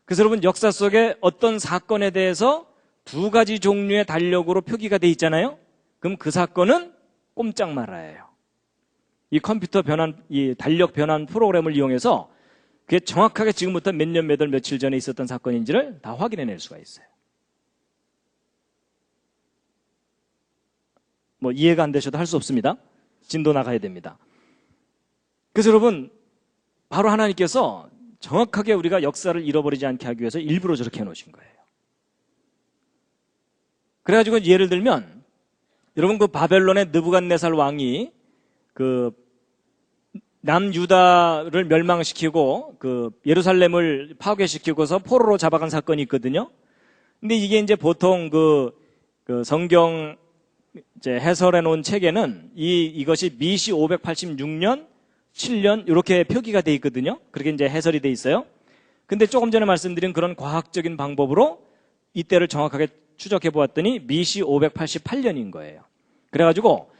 그래서 여러분, 역사 속에 어떤 사건에 대해서 두 가지 종류의 달력으로 표기가 돼 있잖아요. 그럼 그 사건은 꼼짝 말아야 해요. 이 컴퓨터 변환, 이 달력 변환 프로그램을 이용해서 그게 정확하게 지금부터 몇 년, 몇 월, 며칠 전에 있었던 사건인지를 다 확인해낼 수가 있어요. 뭐 이해가 안 되셔도 할 수 없습니다. 진도 나가야 됩니다. 그래서 여러분, 바로 하나님께서 정확하게 우리가 역사를 잃어버리지 않게 하기 위해서 일부러 저렇게 해놓으신 거예요. 그래가지고 예를 들면 여러분, 그 바벨론의 느부갓네살 왕이 그 남유다를 멸망시키고 그 예루살렘을 파괴시키고서 포로로 잡아간 사건이 있거든요. 근데 이게 이제 보통 그 성경 이제 해설해 놓은 책에는 이것이 BC 586년, 7년 이렇게 표기가 돼 있거든요. 그렇게 이제 해설이 돼 있어요. 근데 조금 전에 말씀드린 그런 과학적인 방법으로 이때를 정확하게 추적해 보았더니 BC 588년인 거예요. 그래가지고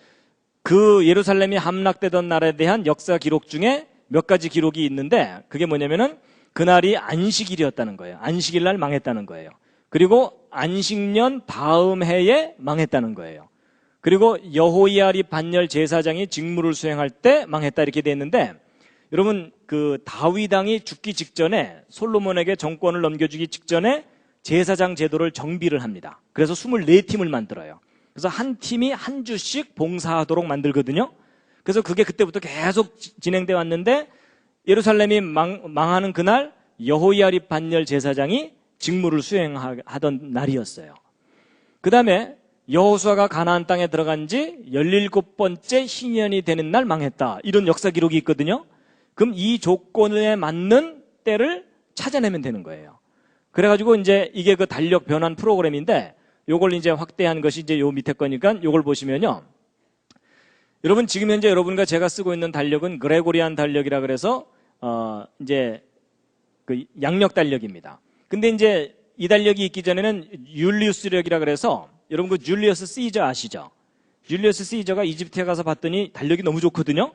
그 예루살렘이 함락되던 날에 대한 역사 기록 중에 몇 가지 기록이 있는데 그게 뭐냐면은 그날이 안식일이었다는 거예요. 안식일 날 망했다는 거예요. 그리고 안식년 다음 해에 망했다는 거예요. 그리고 여호야립 반열 제사장이 직무를 수행할 때 망했다 이렇게 돼 있는데, 여러분 그 다윗 왕이 죽기 직전에 솔로몬에게 정권을 넘겨주기 직전에 제사장 제도를 정비를 합니다. 그래서 24팀을 만들어요. 그래서 한 팀이 한 주씩 봉사하도록 만들거든요. 그래서 그게 그때부터 계속 진행돼 왔는데 예루살렘이 망하는 그날 여호야립 반열 제사장이 직무를 수행하던 날이었어요. 그 다음에 여호수아가 가나안 땅에 들어간 지 17번째 희년이 되는 날 망했다. 이런 역사 기록이 있거든요. 그럼 이 조건에 맞는 때를 찾아내면 되는 거예요. 그래가지고 이제 이게 그 달력 변환 프로그램인데 요걸 이제 확대한 것이 이제 요 밑에 거니까 요걸 보시면요. 여러분 지금 현재 여러분과 제가 쓰고 있는 달력은 그레고리안 달력이라 그래서 이제 그 양력 달력입니다. 근데 이제 이 달력이 있기 전에는 율리우스력이라 그래서 여러분 그 줄리어스 시저 아시죠? 줄리어스 시저가 이집트에 가서 봤더니 달력이 너무 좋거든요.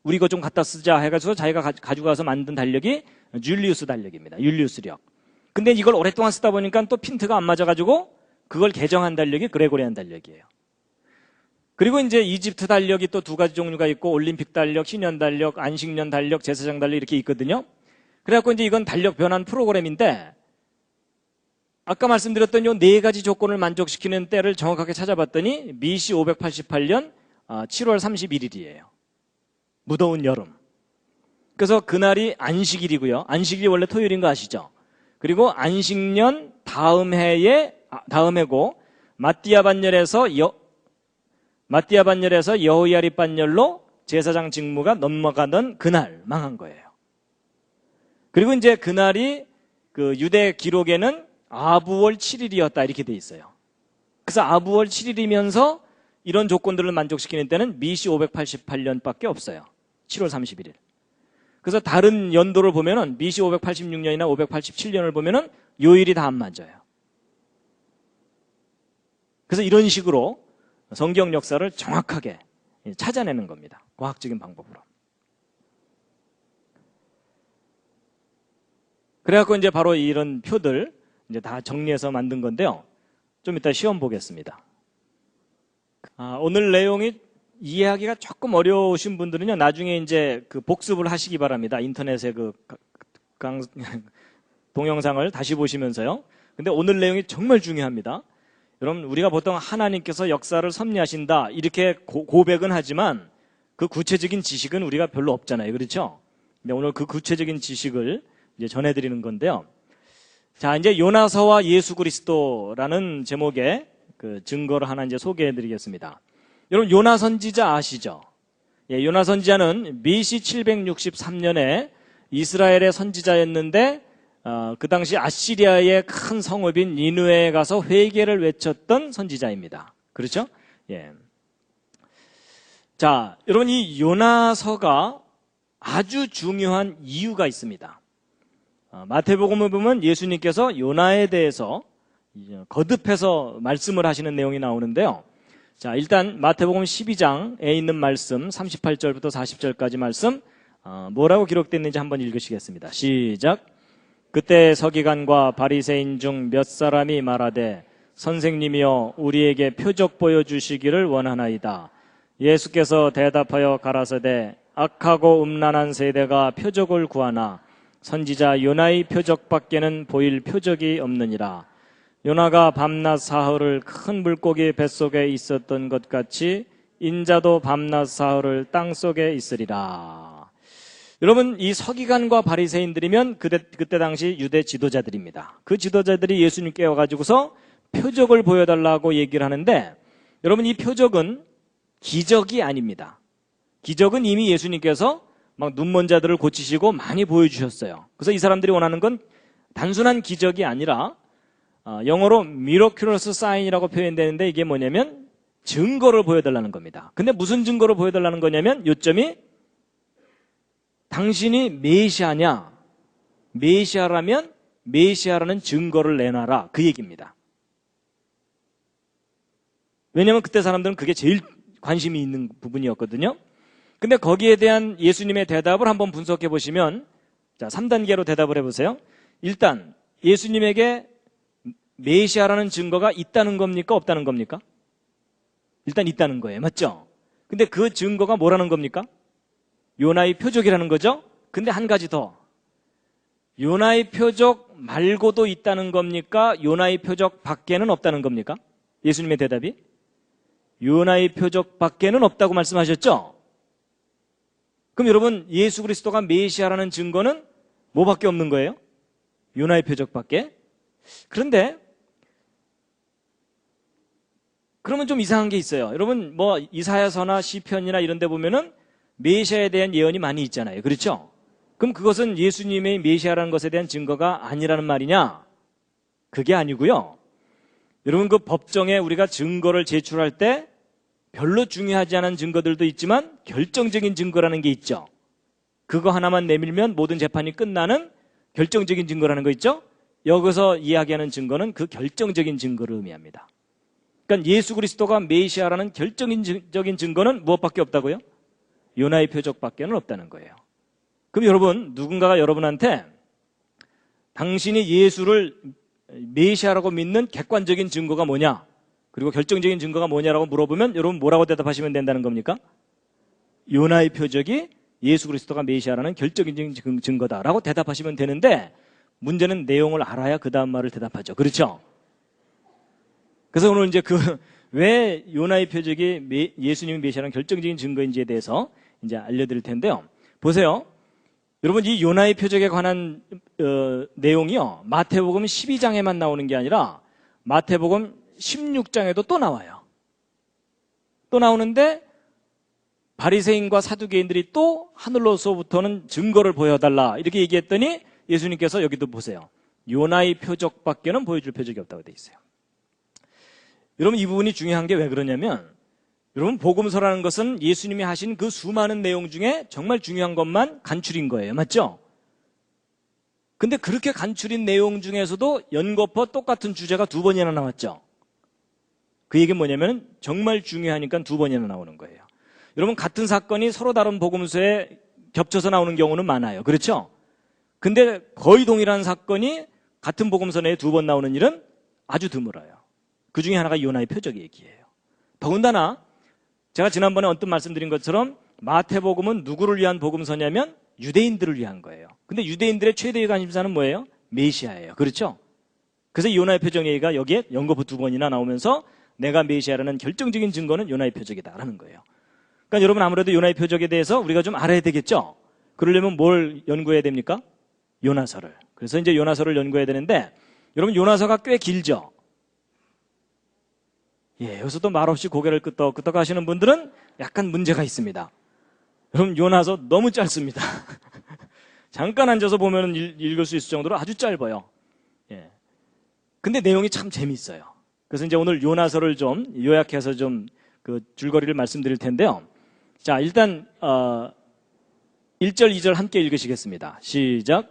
우리 이거 좀 갖다 쓰자 해가지고 자기가 가지고 가서 만든 달력이 줄리우스 달력입니다. 율리우스력. 근데 이걸 오랫동안 쓰다 보니까 또 핀트가 안 맞아가지고 그걸 개정한 달력이 그레고리안 달력이에요. 그리고 이제 이집트 달력이 또 두 가지 종류가 있고 올림픽 달력, 희년 달력, 안식년 달력, 제사장 달력 이렇게 있거든요. 그래갖고 이제 이건 달력 변환 프로그램인데 아까 말씀드렸던 요 네 가지 조건을 만족시키는 때를 정확하게 찾아봤더니 BC 588년 7월 31일이에요. 무더운 여름. 그래서 그날이 안식일이고요. 안식일이 원래 토요일인 거 아시죠? 그리고 안식년 다음 해고 마띠아 반열에서 여호야립 반열로 제사장 직무가 넘어가던 그날 망한 거예요. 그리고 이제 그날이 그 유대 기록에는 아부월 7일이었다 이렇게 돼 있어요. 그래서 아부월 7일이면서 이런 조건들을 만족시키는 때는 BC 588년밖에 없어요. 7월 31일. 그래서 다른 연도를 보면은 BC 586년이나 587년을 보면은 요일이 다 안 맞아요. 그래서 이런 식으로 성경 역사를 정확하게 찾아내는 겁니다. 과학적인 방법으로. 그래갖고 이제 바로 이런 표들 이제 다 정리해서 만든 건데요. 좀 이따 시험 보겠습니다. 오늘 내용이 이해하기가 조금 어려우신 분들은요, 나중에 이제 그 복습을 하시기 바랍니다. 인터넷에 그 동영상을 다시 보시면서요. 근데 오늘 내용이 정말 중요합니다. 여러분, 우리가 보통 하나님께서 역사를 섭리하신다 이렇게 고백은 하지만 그 구체적인 지식은 우리가 별로 없잖아요. 그렇죠? 근데 오늘 그 구체적인 지식을 이제 전해드리는 건데요. 자, 이제 요나서와 예수 그리스도라는 제목의 그 증거를 하나 이제 소개해드리겠습니다. 여러분, 요나 선지자 아시죠? 예, 요나 선지자는 BC 763년에 이스라엘의 선지자였는데 그 당시 아시리아의 큰 성읍인 니느웨에 가서 회개를 외쳤던 선지자입니다. 그렇죠? 예. 자, 여러분, 이 요나서가 아주 중요한 이유가 있습니다. 마태복음을 보면 예수님께서 요나에 대해서 거듭해서 말씀을 하시는 내용이 나오는데요. 자, 일단 마태복음 12장에 있는 말씀 38절부터 40절까지 말씀 뭐라고 기록됐는지 한번 읽으시겠습니다. 시작. 그때 서기관과 바리새인 중 몇 사람이 말하되 선생님이여 우리에게 표적 보여주시기를 원하나이다. 예수께서 대답하여 가라사대 악하고 음란한 세대가 표적을 구하나 선지자 요나의 표적밖에는 보일 표적이 없느니라. 요나가 밤낮 사흘을 큰 물고기 뱃속에 있었던 것 같이 인자도 밤낮 사흘을 땅속에 있으리라. 여러분, 이 서기관과 바리새인들이면 그때 당시 유대 지도자들입니다. 그 지도자들이 예수님께 와가지고서 표적을 보여달라고 얘기를 하는데, 여러분, 이 표적은 기적이 아닙니다. 기적은 이미 예수님께서 막 눈먼 자들을 고치시고 많이 보여주셨어요. 그래서 이 사람들이 원하는 건 단순한 기적이 아니라 영어로 miraculous sign이라고 표현되는데 이게 뭐냐면 증거를 보여달라는 겁니다. 근데 무슨 증거를 보여달라는 거냐면 요점이 당신이 메시아냐, 메시아라면 메시아라는 증거를 내놔라, 그 얘기입니다. 왜냐하면 그때 사람들은 그게 제일 관심이 있는 부분이었거든요. 근데 거기에 대한 예수님의 대답을 한번 분석해 보시면, 자, 3단계로 대답을 해보세요. 일단 예수님에게 메시아라는 증거가 있다는 겁니까? 없다는 겁니까? 일단 있다는 거예요. 맞죠? 근데 그 증거가 뭐라는 겁니까? 요나의 표적이라는 거죠? 근데 한 가지 더. 요나의 표적 말고도 있다는 겁니까? 요나의 표적 밖에는 없다는 겁니까? 예수님의 대답이 요나의 표적 밖에는 없다고 말씀하셨죠? 그럼 여러분, 예수 그리스도가 메시아라는 증거는 뭐밖에 없는 거예요? 요나의 표적밖에? 그런데 그러면 좀 이상한 게 있어요. 여러분, 뭐 이사야서나 시편이나 이런 데 보면은 메시아에 대한 예언이 많이 있잖아요. 그렇죠? 그럼 그것은 예수님의 메시아라는 것에 대한 증거가 아니라는 말이냐? 그게 아니고요. 여러분, 그 법정에 우리가 증거를 제출할 때 별로 중요하지 않은 증거들도 있지만 결정적인 증거라는 게 있죠. 그거 하나만 내밀면 모든 재판이 끝나는 결정적인 증거라는 거 있죠? 여기서 이야기하는 증거는 그 결정적인 증거를 의미합니다. 그러니까 예수 그리스도가 메시아라는 결정적인 증거는 무엇밖에 없다고요? 요나의 표적밖에는 없다는 거예요. 그럼 여러분, 누군가가 여러분한테 당신이 예수를 메시아라고 믿는 객관적인 증거가 뭐냐, 그리고 결정적인 증거가 뭐냐라고 물어보면 여러분 뭐라고 대답하시면 된다는 겁니까? 요나의 표적이 예수 그리스도가 메시아라는 결정적인 증거다라고 대답하시면 되는데, 문제는 내용을 알아야 그 다음 말을 대답하죠. 그렇죠? 그래서 오늘 이제 왜 요나의 표적이 예수님이 메시아라는 결정적인 증거인지에 대해서 이제 알려드릴 텐데요. 보세요. 여러분, 이 요나의 표적에 관한 내용이요, 마태복음 12장에만 나오는 게 아니라 마태복음 16장에도 또 나와요. 또 나오는데 바리새인과 사두개인들이 또 하늘로서부터는 증거를 보여달라 이렇게 얘기했더니 예수님께서 여기도 보세요. 요나의 표적밖에는 보여줄 표적이 없다고 돼 있어요. 여러분, 이 부분이 중요한 게 왜 그러냐면, 여러분, 복음서라는 것은 예수님이 하신 그 수많은 내용 중에 정말 중요한 것만 간추린 거예요. 맞죠? 근데 그렇게 간추린 내용 중에서도 연거푸 똑같은 주제가 2번이나 나왔죠. 그 얘기는 뭐냐면 정말 중요하니까 2번이나 나오는 거예요. 여러분 같은 사건이 서로 다른 복음서에 겹쳐서 나오는 경우는 많아요. 그렇죠? 근데 거의 동일한 사건이 같은 복음서 내에 2번 나오는 일은 아주 드물어요. 그 중에 하나가 요나의 표적 얘기예요. 더군다나 제가 지난번에 언뜻 말씀드린 것처럼 마태복음은 누구를 위한 복음서냐면 유대인들을 위한 거예요. 근데 유대인들의 최대의 관심사는 뭐예요? 메시아예요. 그렇죠? 그래서 요나의 표적 얘기가 여기에 연거푸 2번이나 나오면서 내가 메시아라는 결정적인 증거는 요나의 표적이다라는 거예요. 그러니까 여러분 아무래도 요나의 표적에 대해서 우리가 좀 알아야 되겠죠? 그러려면 뭘 연구해야 됩니까? 요나서를. 그래서 이제 요나서를 연구해야 되는데 여러분 요나서가 꽤 길죠? 예, 여기서 또 말없이 고개를 끄덕끄덕 하시는 분들은 약간 문제가 있습니다. 여러분 요나서 너무 짧습니다. 잠깐 앉아서 보면 읽을 수 있을 정도로 아주 짧아요. 예. 근데 내용이 참 재미있어요. 그래서 이제 오늘 요나서를 좀 요약해서 좀 그 줄거리를 말씀드릴 텐데요. 자, 일단 1절, 2절 함께 읽으시겠습니다. 시작.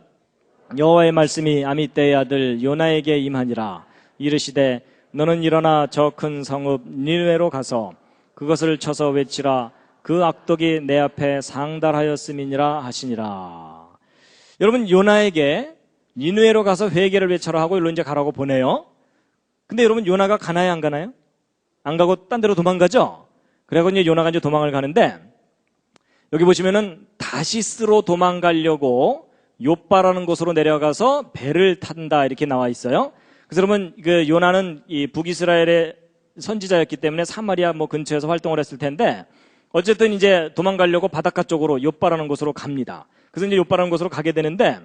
여호와의 말씀이 아미떼의 아들 요나에게 임하니라. 이르시되 너는 일어나 저 큰 성읍 니느웨로 가서 그것을 쳐서 외치라. 그 악독이 내 앞에 상달하였음이니라 하시니라. 여러분 요나에게 니느웨로 가서 회개를 외쳐라 하고 일로 이제 가라고 보내요. 근데 여러분 요나가 가나요 안 가나요? 안 가고 딴 데로 도망가죠? 그래서 이제 요나가 이제 도망을 가는데 여기 보시면은 다시스로 도망가려고 욥바라는 곳으로 내려가서 배를 탄다 이렇게 나와 있어요. 그래서 여러분 그 요나는 이 북이스라엘의 선지자였기 때문에 사마리아 뭐 근처에서 활동을 했을 텐데 어쨌든 이제 도망가려고 바닷가 쪽으로 욥바라는 곳으로 갑니다. 그래서 이제 욥바라는 곳으로 가게 되는데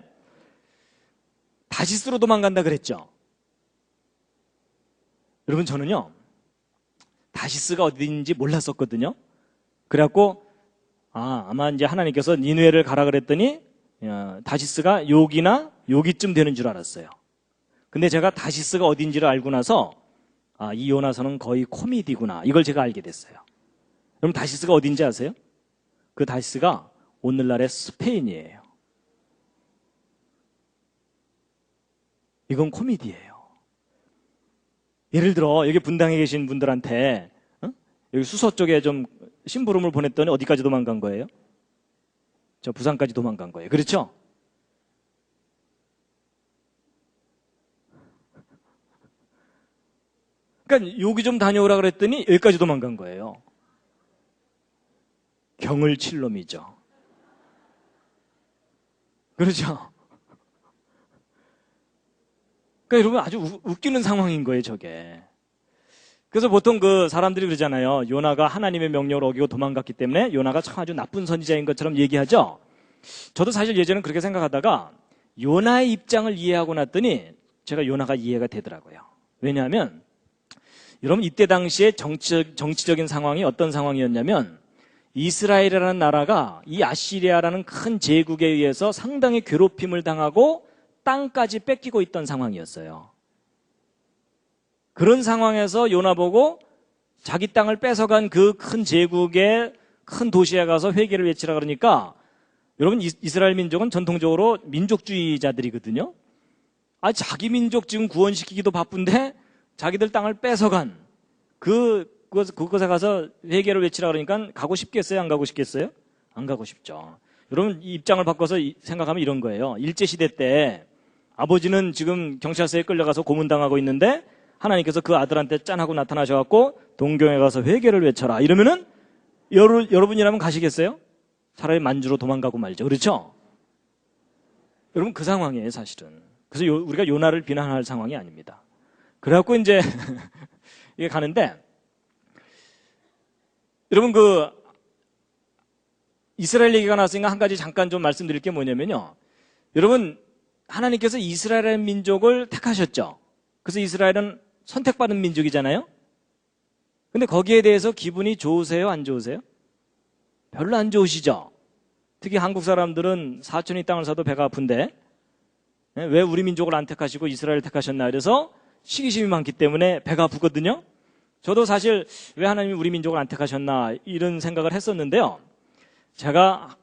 다시스로 도망간다 그랬죠. 여러분 저는요 다시스가 어딘지 몰랐었거든요. 그래갖고 아마 이제 하나님께서 니느웨를 가라 그랬더니 다시스가 여기쯤 되는 줄 알았어요. 근데 제가 다시스가 어딘지를 알고 나서 이 요나서는 거의 코미디구나 이걸 제가 알게 됐어요. 그럼 다시스가 어딘지 아세요? 그 다시스가 오늘날의 스페인이에요. 이건 코미디예요. 예를 들어 여기 분당에 계신 분들한테 여기 수서 쪽에 좀 심부름을 보냈더니 어디까지 도망간 거예요? 저 부산까지 도망간 거예요. 그렇죠? 그러니까 여기 좀 다녀오라 그랬더니 여기까지 도망간 거예요. 경을 칠 놈이죠. 그렇죠? 그러니까 여러분 아주 웃기는 상황인 거예요, 저게. 그래서 보통 그 사람들이 그러잖아요. 요나가 하나님의 명령을 어기고 도망갔기 때문에 요나가 참 아주 나쁜 선지자인 것처럼 얘기하죠. 저도 사실 예전에는 그렇게 생각하다가 요나의 입장을 이해하고 났더니 제가 요나가 이해가 되더라고요. 왜냐하면 여러분 이때 당시에 정치적인 상황이 어떤 상황이었냐면 이스라엘이라는 나라가 이 아시리아라는 큰 제국에 의해서 상당히 괴롭힘을 당하고 땅까지 뺏기고 있던 상황이었어요. 그런 상황에서 요나 보고 자기 땅을 뺏어간 그 큰 제국의 큰 도시에 가서 회개를 외치라 그러니까 여러분 이스라엘 민족은 전통적으로 민족주의자들이거든요. 자기 민족 지금 구원시키기도 바쁜데 자기들 땅을 뺏어간 그곳에 가서 회개를 외치라 그러니까 가고 싶겠어요? 안 가고 싶겠어요? 안 가고 싶죠. 여러분 이 입장을 바꿔서 생각하면 이런 거예요. 일제시대 때 아버지는 지금 경찰서에 끌려가서 고문당하고 있는데 하나님께서 그 아들한테 짠하고 나타나셔갖고 동경에 가서 회개를 외쳐라 이러면은 여러분이라면 가시겠어요? 차라리 만주로 도망가고 말죠. 그렇죠? 여러분 그 상황이에요 사실은. 그래서 우리가 요나를 비난할 상황이 아닙니다. 그래갖고 이제 이게 가는데 여러분 그 이스라엘 얘기가 나왔으니까 한 가지 잠깐 좀 말씀드릴 게 뭐냐면요. 여러분 하나님께서 이스라엘 민족을 택하셨죠. 그래서 이스라엘은 선택받은 민족이잖아요. 근데 거기에 대해서 기분이 좋으세요? 안 좋으세요? 별로 안 좋으시죠? 특히 한국 사람들은 사촌이 땅을 사도 배가 아픈데 왜 우리 민족을 안 택하시고 이스라엘을 택하셨나 그래서 시기심이 많기 때문에 배가 아프거든요. 저도 사실 왜 하나님이 우리 민족을 안 택하셨나 이런 생각을 했었는데요. 제가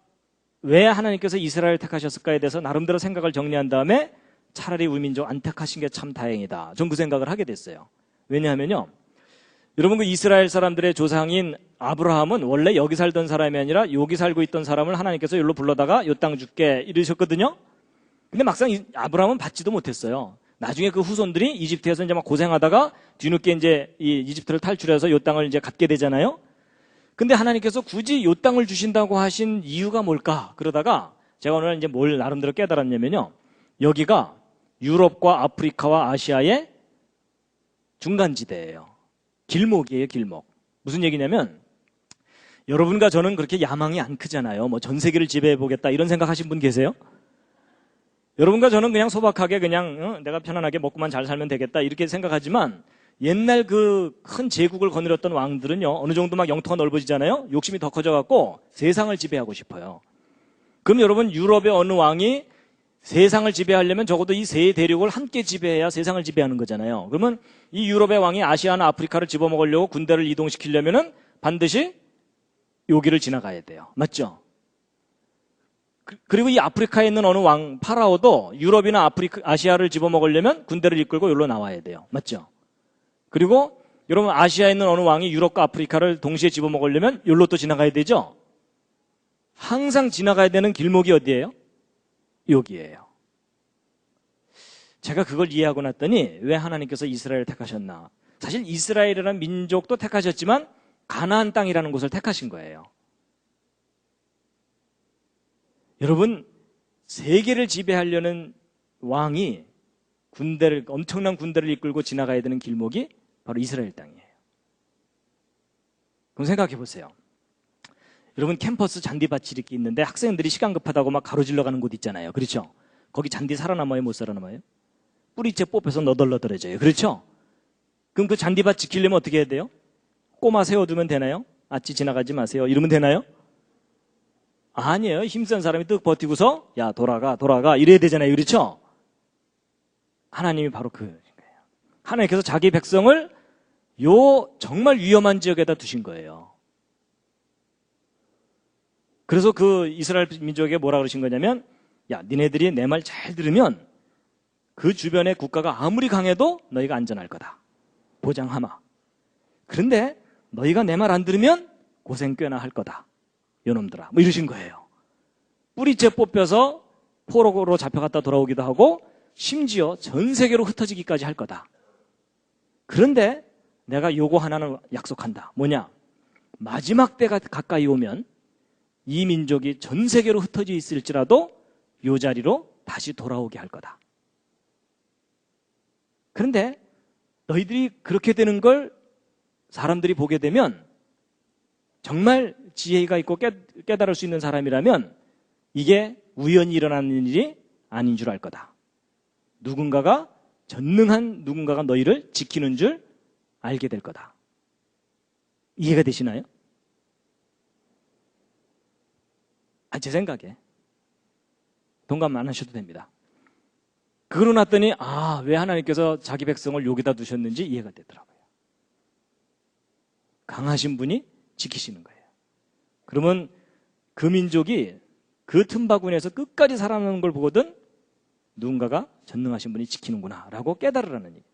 왜 하나님께서 이스라엘을 택하셨을까에 대해서 나름대로 생각을 정리한 다음에 차라리 우리 민족 안 택하신 게 참 다행이다. 전 그 생각을 하게 됐어요. 왜냐하면요. 여러분 그 이스라엘 사람들의 조상인 아브라함은 원래 여기 살던 사람이 아니라 여기 살고 있던 사람을 하나님께서 여기로 불러다가 요 땅 줄게 이러셨거든요. 근데 막상 아브라함은 받지도 못했어요. 나중에 그 후손들이 이집트에서 이제 막 고생하다가 뒤늦게 이제 이 이집트를 탈출해서 요 땅을 이제 갖게 되잖아요. 근데 하나님께서 굳이 요 땅을 주신다고 하신 이유가 뭘까? 그러다가 제가 오늘 이제 뭘 나름대로 깨달았냐면요. 여기가 유럽과 아프리카와 아시아의 중간지대예요. 길목이에요, 길목. 무슨 얘기냐면 여러분과 저는 그렇게 야망이 안 크잖아요. 뭐 전 세계를 지배해보겠다 이런 생각하신 분 계세요? 여러분과 저는 그냥 소박하게 그냥 내가 편안하게 먹고만 잘 살면 되겠다 이렇게 생각하지만 옛날 그 큰 제국을 거느렸던 왕들은요. 어느 정도 막 영토가 넓어지잖아요. 욕심이 더 커져갖고 세상을 지배하고 싶어요. 그럼 여러분 유럽의 어느 왕이 세상을 지배하려면 적어도 이 세 대륙을 함께 지배해야 세상을 지배하는 거잖아요. 그러면 이 유럽의 왕이 아시아나 아프리카를 집어먹으려고 군대를 이동시키려면은 반드시 여기를 지나가야 돼요. 맞죠? 그리고 이 아프리카에 있는 어느 왕 파라오도 유럽이나 아시아를 집어먹으려면 군대를 이끌고 여기로 나와야 돼요. 맞죠? 그리고 여러분 아시아에 있는 어느 왕이 유럽과 아프리카를 동시에 집어먹으려면 여기로 또 지나가야 되죠? 항상 지나가야 되는 길목이 어디예요? 여기예요. 제가 그걸 이해하고 났더니 왜 하나님께서 이스라엘을 택하셨나? 사실 이스라엘이라는 민족도 택하셨지만 가나안 땅이라는 곳을 택하신 거예요. 여러분 세계를 지배하려는 왕이 엄청난 군대를 이끌고 지나가야 되는 길목이 바로 이스라엘 땅이에요. 그럼 생각해 보세요. 여러분 캠퍼스 잔디밭이 이렇게 있는데 학생들이 시간 급하다고 막 가로질러 가는 곳 있잖아요. 그렇죠? 거기 잔디 살아남아요? 못 살아남아요? 뿌리째 뽑혀서 너덜너덜해져요. 그렇죠? 그럼 그 잔디밭 지키려면 어떻게 해야 돼요? 꼬마 세워두면 되나요? 아치 지나가지 마세요. 이러면 되나요? 아니에요. 힘센 사람이 뜩 버티고서 야 돌아가 이래야 되잖아요. 그렇죠? 하나님이 바로 그거예요. 하나님께서 자기 백성을 요 정말 위험한 지역에다 두신 거예요. 그래서 그 이스라엘 민족에게 뭐라 그러신 거냐면 야 니네들이 내 말 잘 들으면 그 주변의 국가가 아무리 강해도 너희가 안전할 거다. 보장하마. 그런데 너희가 내 말 안 들으면 고생 꽤나 할 거다. 요놈들아. 뭐 이러신 거예요. 뿌리째 뽑혀서 포로로 잡혀갔다 돌아오기도 하고 심지어 전 세계로 흩어지기까지 할 거다. 그런데 내가 요거 하나는 약속한다. 뭐냐? 마지막 때가 가까이 오면 이 민족이 전 세계로 흩어져 있을지라도 요 자리로 다시 돌아오게 할 거다. 그런데 너희들이 그렇게 되는 걸 사람들이 보게 되면 정말 지혜가 있고 깨달을 수 있는 사람이라면 이게 우연히 일어나는 일이 아닌 줄 알 거다. 전능한 누군가가 너희를 지키는 줄 알게 될 거다. 이해가 되시나요? 제 생각에 동감 안 하셔도 됩니다. 그러고 났더니 왜 하나님께서 자기 백성을 여기다 두셨는지 이해가 되더라고요. 강하신 분이 지키시는 거예요. 그러면 그 민족이 그 틈바구니에서 끝까지 살아남는 걸 보거든 누군가가 전능하신 분이 지키는구나 라고 깨달으라는 얘기예요.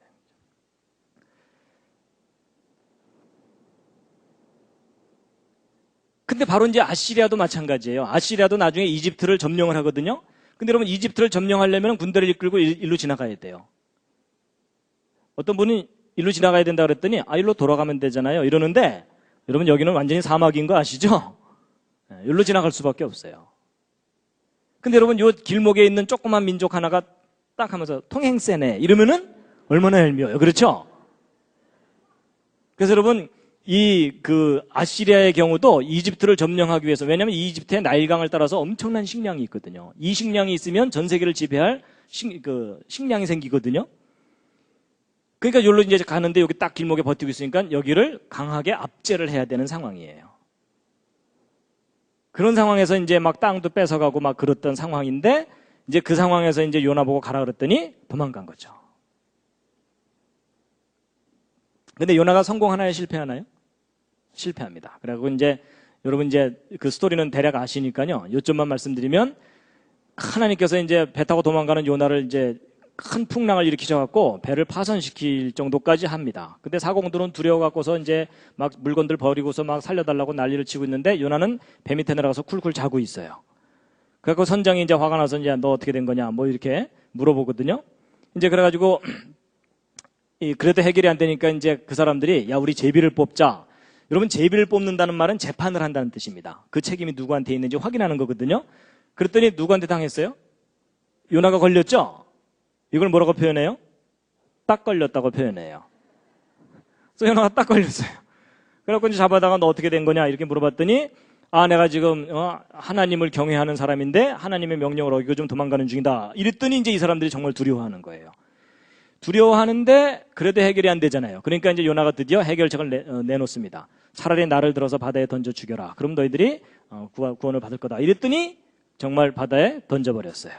근데 바로 이제 아시리아도 마찬가지예요. 아시리아도 나중에 이집트를 점령을 하거든요. 근데 여러분 이집트를 점령하려면 군대를 이끌고 일로 지나가야 돼요. 어떤 분이 일로 지나가야 된다 그랬더니 일로 돌아가면 되잖아요. 이러는데 여러분 여기는 완전히 사막인 거 아시죠? 일로 지나갈 수밖에 없어요. 근데 여러분 요 길목에 있는 조그만 민족 하나가 딱 하면서 통행세네 이러면은 얼마나 얄미워요. 그렇죠? 그래서 여러분 그 아시리아의 경우도 이집트를 점령하기 위해서 왜냐하면 이집트의 나일강을 따라서 엄청난 식량이 있거든요. 이 식량이 있으면 전 세계를 지배할 식량이 생기거든요. 그러니까 여기로 이제 가는데 여기 딱 길목에 버티고 있으니까 여기를 강하게 압제를 해야 되는 상황이에요. 그런 상황에서 이제 막 땅도 뺏어가고 막 그랬던 상황인데 이제 그 상황에서 이제 요나 보고 가라 그랬더니 도망간 거죠. 근데 요나가 성공하나요? 실패하나요? 실패합니다. 그리고 이제 여러분 이제 그 스토리는 대략 아시니까요. 요점만 말씀드리면 하나님께서 이제 배 타고 도망가는 요나를 이제 큰 풍랑을 일으키셔갖고 배를 파손시킬 정도까지 합니다. 근데 사공들은 두려워갖고서 이제 막 물건들 버리고서 막 살려달라고 난리를 치고 있는데 요나는 배 밑에 내려가서 쿨쿨 자고 있어요. 그래갖고 선장이 이제 화가 나서 이제 너 어떻게 된 거냐 뭐 이렇게 물어보거든요. 이제 그래가지고 그래도 해결이 안 되니까 이제 그 사람들이 야 우리 제비를 뽑자. 여러분 제비를 뽑는다는 말은 재판을 한다는 뜻입니다. 그 책임이 누구한테 있는지 확인하는 거거든요. 그랬더니 누구한테 당했어요? 요나가 걸렸죠? 이걸 뭐라고 표현해요? 딱 걸렸다고 표현해요. 그래서 요나가 딱 걸렸어요. 그래갖고 이제 잡아다가 너 어떻게 된 거냐 이렇게 물어봤더니 내가 지금 하나님을 경외하는 사람인데 하나님의 명령을 어기고 좀 도망가는 중이다. 이랬더니 이제 이 사람들이 정말 두려워하는 거예요. 두려워하는데 그래도 해결이 안 되잖아요. 그러니까 이제 요나가 드디어 해결책을 내놓습니다. 차라리 나를 들어서 바다에 던져 죽여라. 그럼 너희들이 구원을 받을 거다. 이랬더니 정말 바다에 던져버렸어요.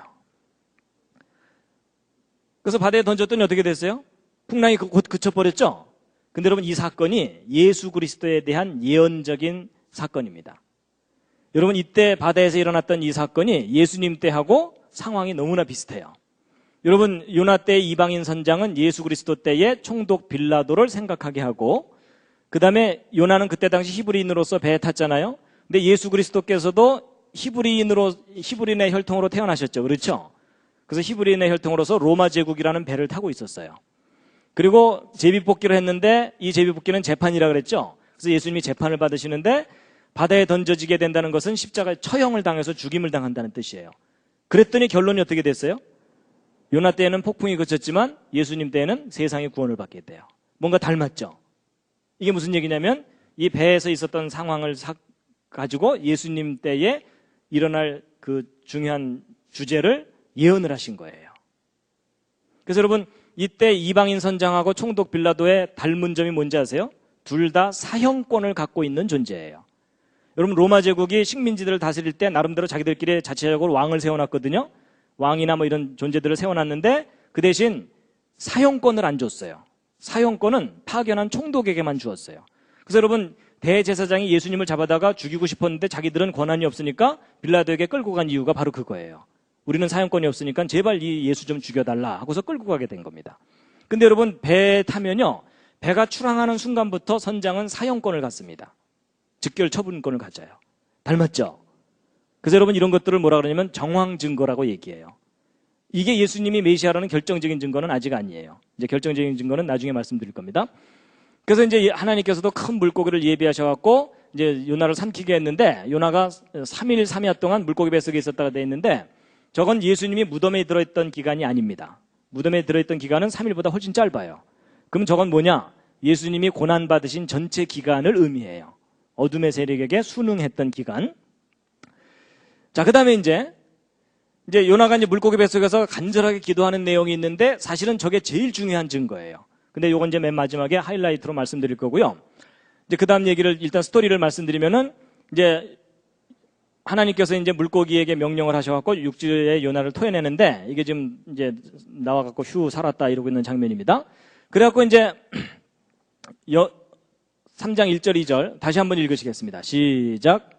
그래서 바다에 던졌더니 어떻게 됐어요? 풍랑이 곧 그쳐버렸죠? 근데 여러분 이 사건이 예수 그리스도에 대한 예언적인 사건입니다. 여러분 이때 바다에서 일어났던 이 사건이 예수님 때하고 상황이 너무나 비슷해요. 여러분 요나 때의 이방인 선장은 예수 그리스도 때의 총독 빌라도를 생각하게 하고 그 다음에 요나는 그때 당시 히브리인으로서 배에 탔잖아요. 근데 예수 그리스도께서도 히브리인의 혈통으로 태어나셨죠. 그렇죠? 그래서 히브리인의 혈통으로서 로마 제국이라는 배를 타고 있었어요. 그리고 제비뽑기를 했는데 이 제비뽑기는 재판이라 그랬죠. 그래서 예수님이 재판을 받으시는데 바다에 던져지게 된다는 것은 십자가에 처형을 당해서 죽임을 당한다는 뜻이에요. 그랬더니 결론이 어떻게 됐어요? 요나 때에는 폭풍이 그쳤지만 예수님 때에는 세상이 구원을 받게 돼요. 뭔가 닮았죠? 이게 무슨 얘기냐면 이 배에서 있었던 상황을 가지고 예수님 때에 일어날 그 중요한 주제를 예언을 하신 거예요. 그래서 여러분 이때 이방인 선장하고 총독 빌라도의 닮은 점이 뭔지 아세요? 둘 다 사형권을 갖고 있는 존재예요. 여러분 로마 제국이 식민지들을 다스릴 때 나름대로 자기들끼리 자체적으로 왕을 세워놨거든요. 왕이나 뭐 이런 존재들을 세워놨는데 그 대신 사형권을 안 줬어요. 사형권은 파견한 총독에게만 주었어요. 그래서 여러분 대제사장이 예수님을 잡아다가 죽이고 싶었는데 자기들은 권한이 없으니까 빌라도에게 끌고 간 이유가 바로 그거예요. 우리는 사형권이 없으니까 제발 이 예수 좀 죽여달라 하고서 끌고 가게 된 겁니다. 근데 여러분 배에 타면요 배가 출항하는 순간부터 선장은 사형권을 갖습니다. 즉결 처분권을 가져요. 닮았죠? 그래서 여러분 이런 것들을 뭐라 그러냐면 정황 증거라고 얘기해요. 이게 예수님이 메시아라는 결정적인 증거는 아직 아니에요. 이제 결정적인 증거는 나중에 말씀드릴 겁니다. 그래서 이제 하나님께서도 큰 물고기를 예비하셔갖고 이제 요나를 삼키게 했는데 요나가 3일 3야 동안 물고기 뱃속에 있었다가 돼 있는데 저건 예수님이 무덤에 들어있던 기간이 아닙니다. 무덤에 들어있던 기간은 3일보다 훨씬 짧아요. 그럼 저건 뭐냐? 예수님이 고난받으신 전체 기간을 의미해요. 어둠의 세력에게 순응했던 기간. 자, 그 다음에 이제 요나가 이제 물고기 뱃속에서 간절하게 기도하는 내용이 있는데 사실은 저게 제일 중요한 증거예요. 근데 요건 이제 맨 마지막에 하이라이트로 말씀드릴 거고요. 이제 그 다음 얘기를 일단 스토리를 말씀드리면은 이제 하나님께서 이제 물고기에게 명령을 하셔갖고 육지에 요나를 토해내는데 이게 지금 이제 나와갖고 휴 살았다 이러고 있는 장면입니다. 그래갖고 이제 3장 1절 2절 다시 한번 읽으시겠습니다. 시작.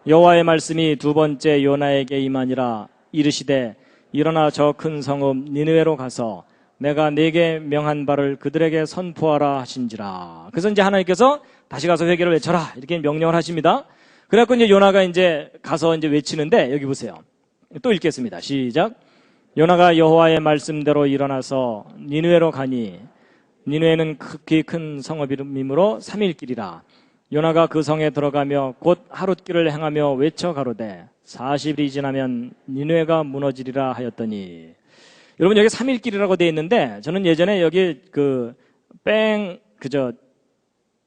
여호와의 말씀이 두 번째 요나에게 임하니라. 이르시되 일어나 저 큰 성읍 니느웨로 가서 내가 네게 명한 바를 그들에게 선포하라 하신지라. 그래서 이제 하나님께서 다시 가서 회개를 외쳐라 이렇게 명령을 하십니다. 그래갖고 이제 요나가 이제 가서 이제 외치는데 여기 보세요. 또 읽겠습니다. 시작. 요나가 여호와의 말씀대로 일어나서 니느웨로 가니 니느웨는 극히 큰 성읍이므로 3일 길이라. 요나가 그 성에 들어가며 곧 하룻길을 행하며 외쳐 가로되 40일이 지나면 니느웨가 무너지리라 하였더니. 여러분 여기 3일 길이라고 되어 있는데 저는 예전에 여기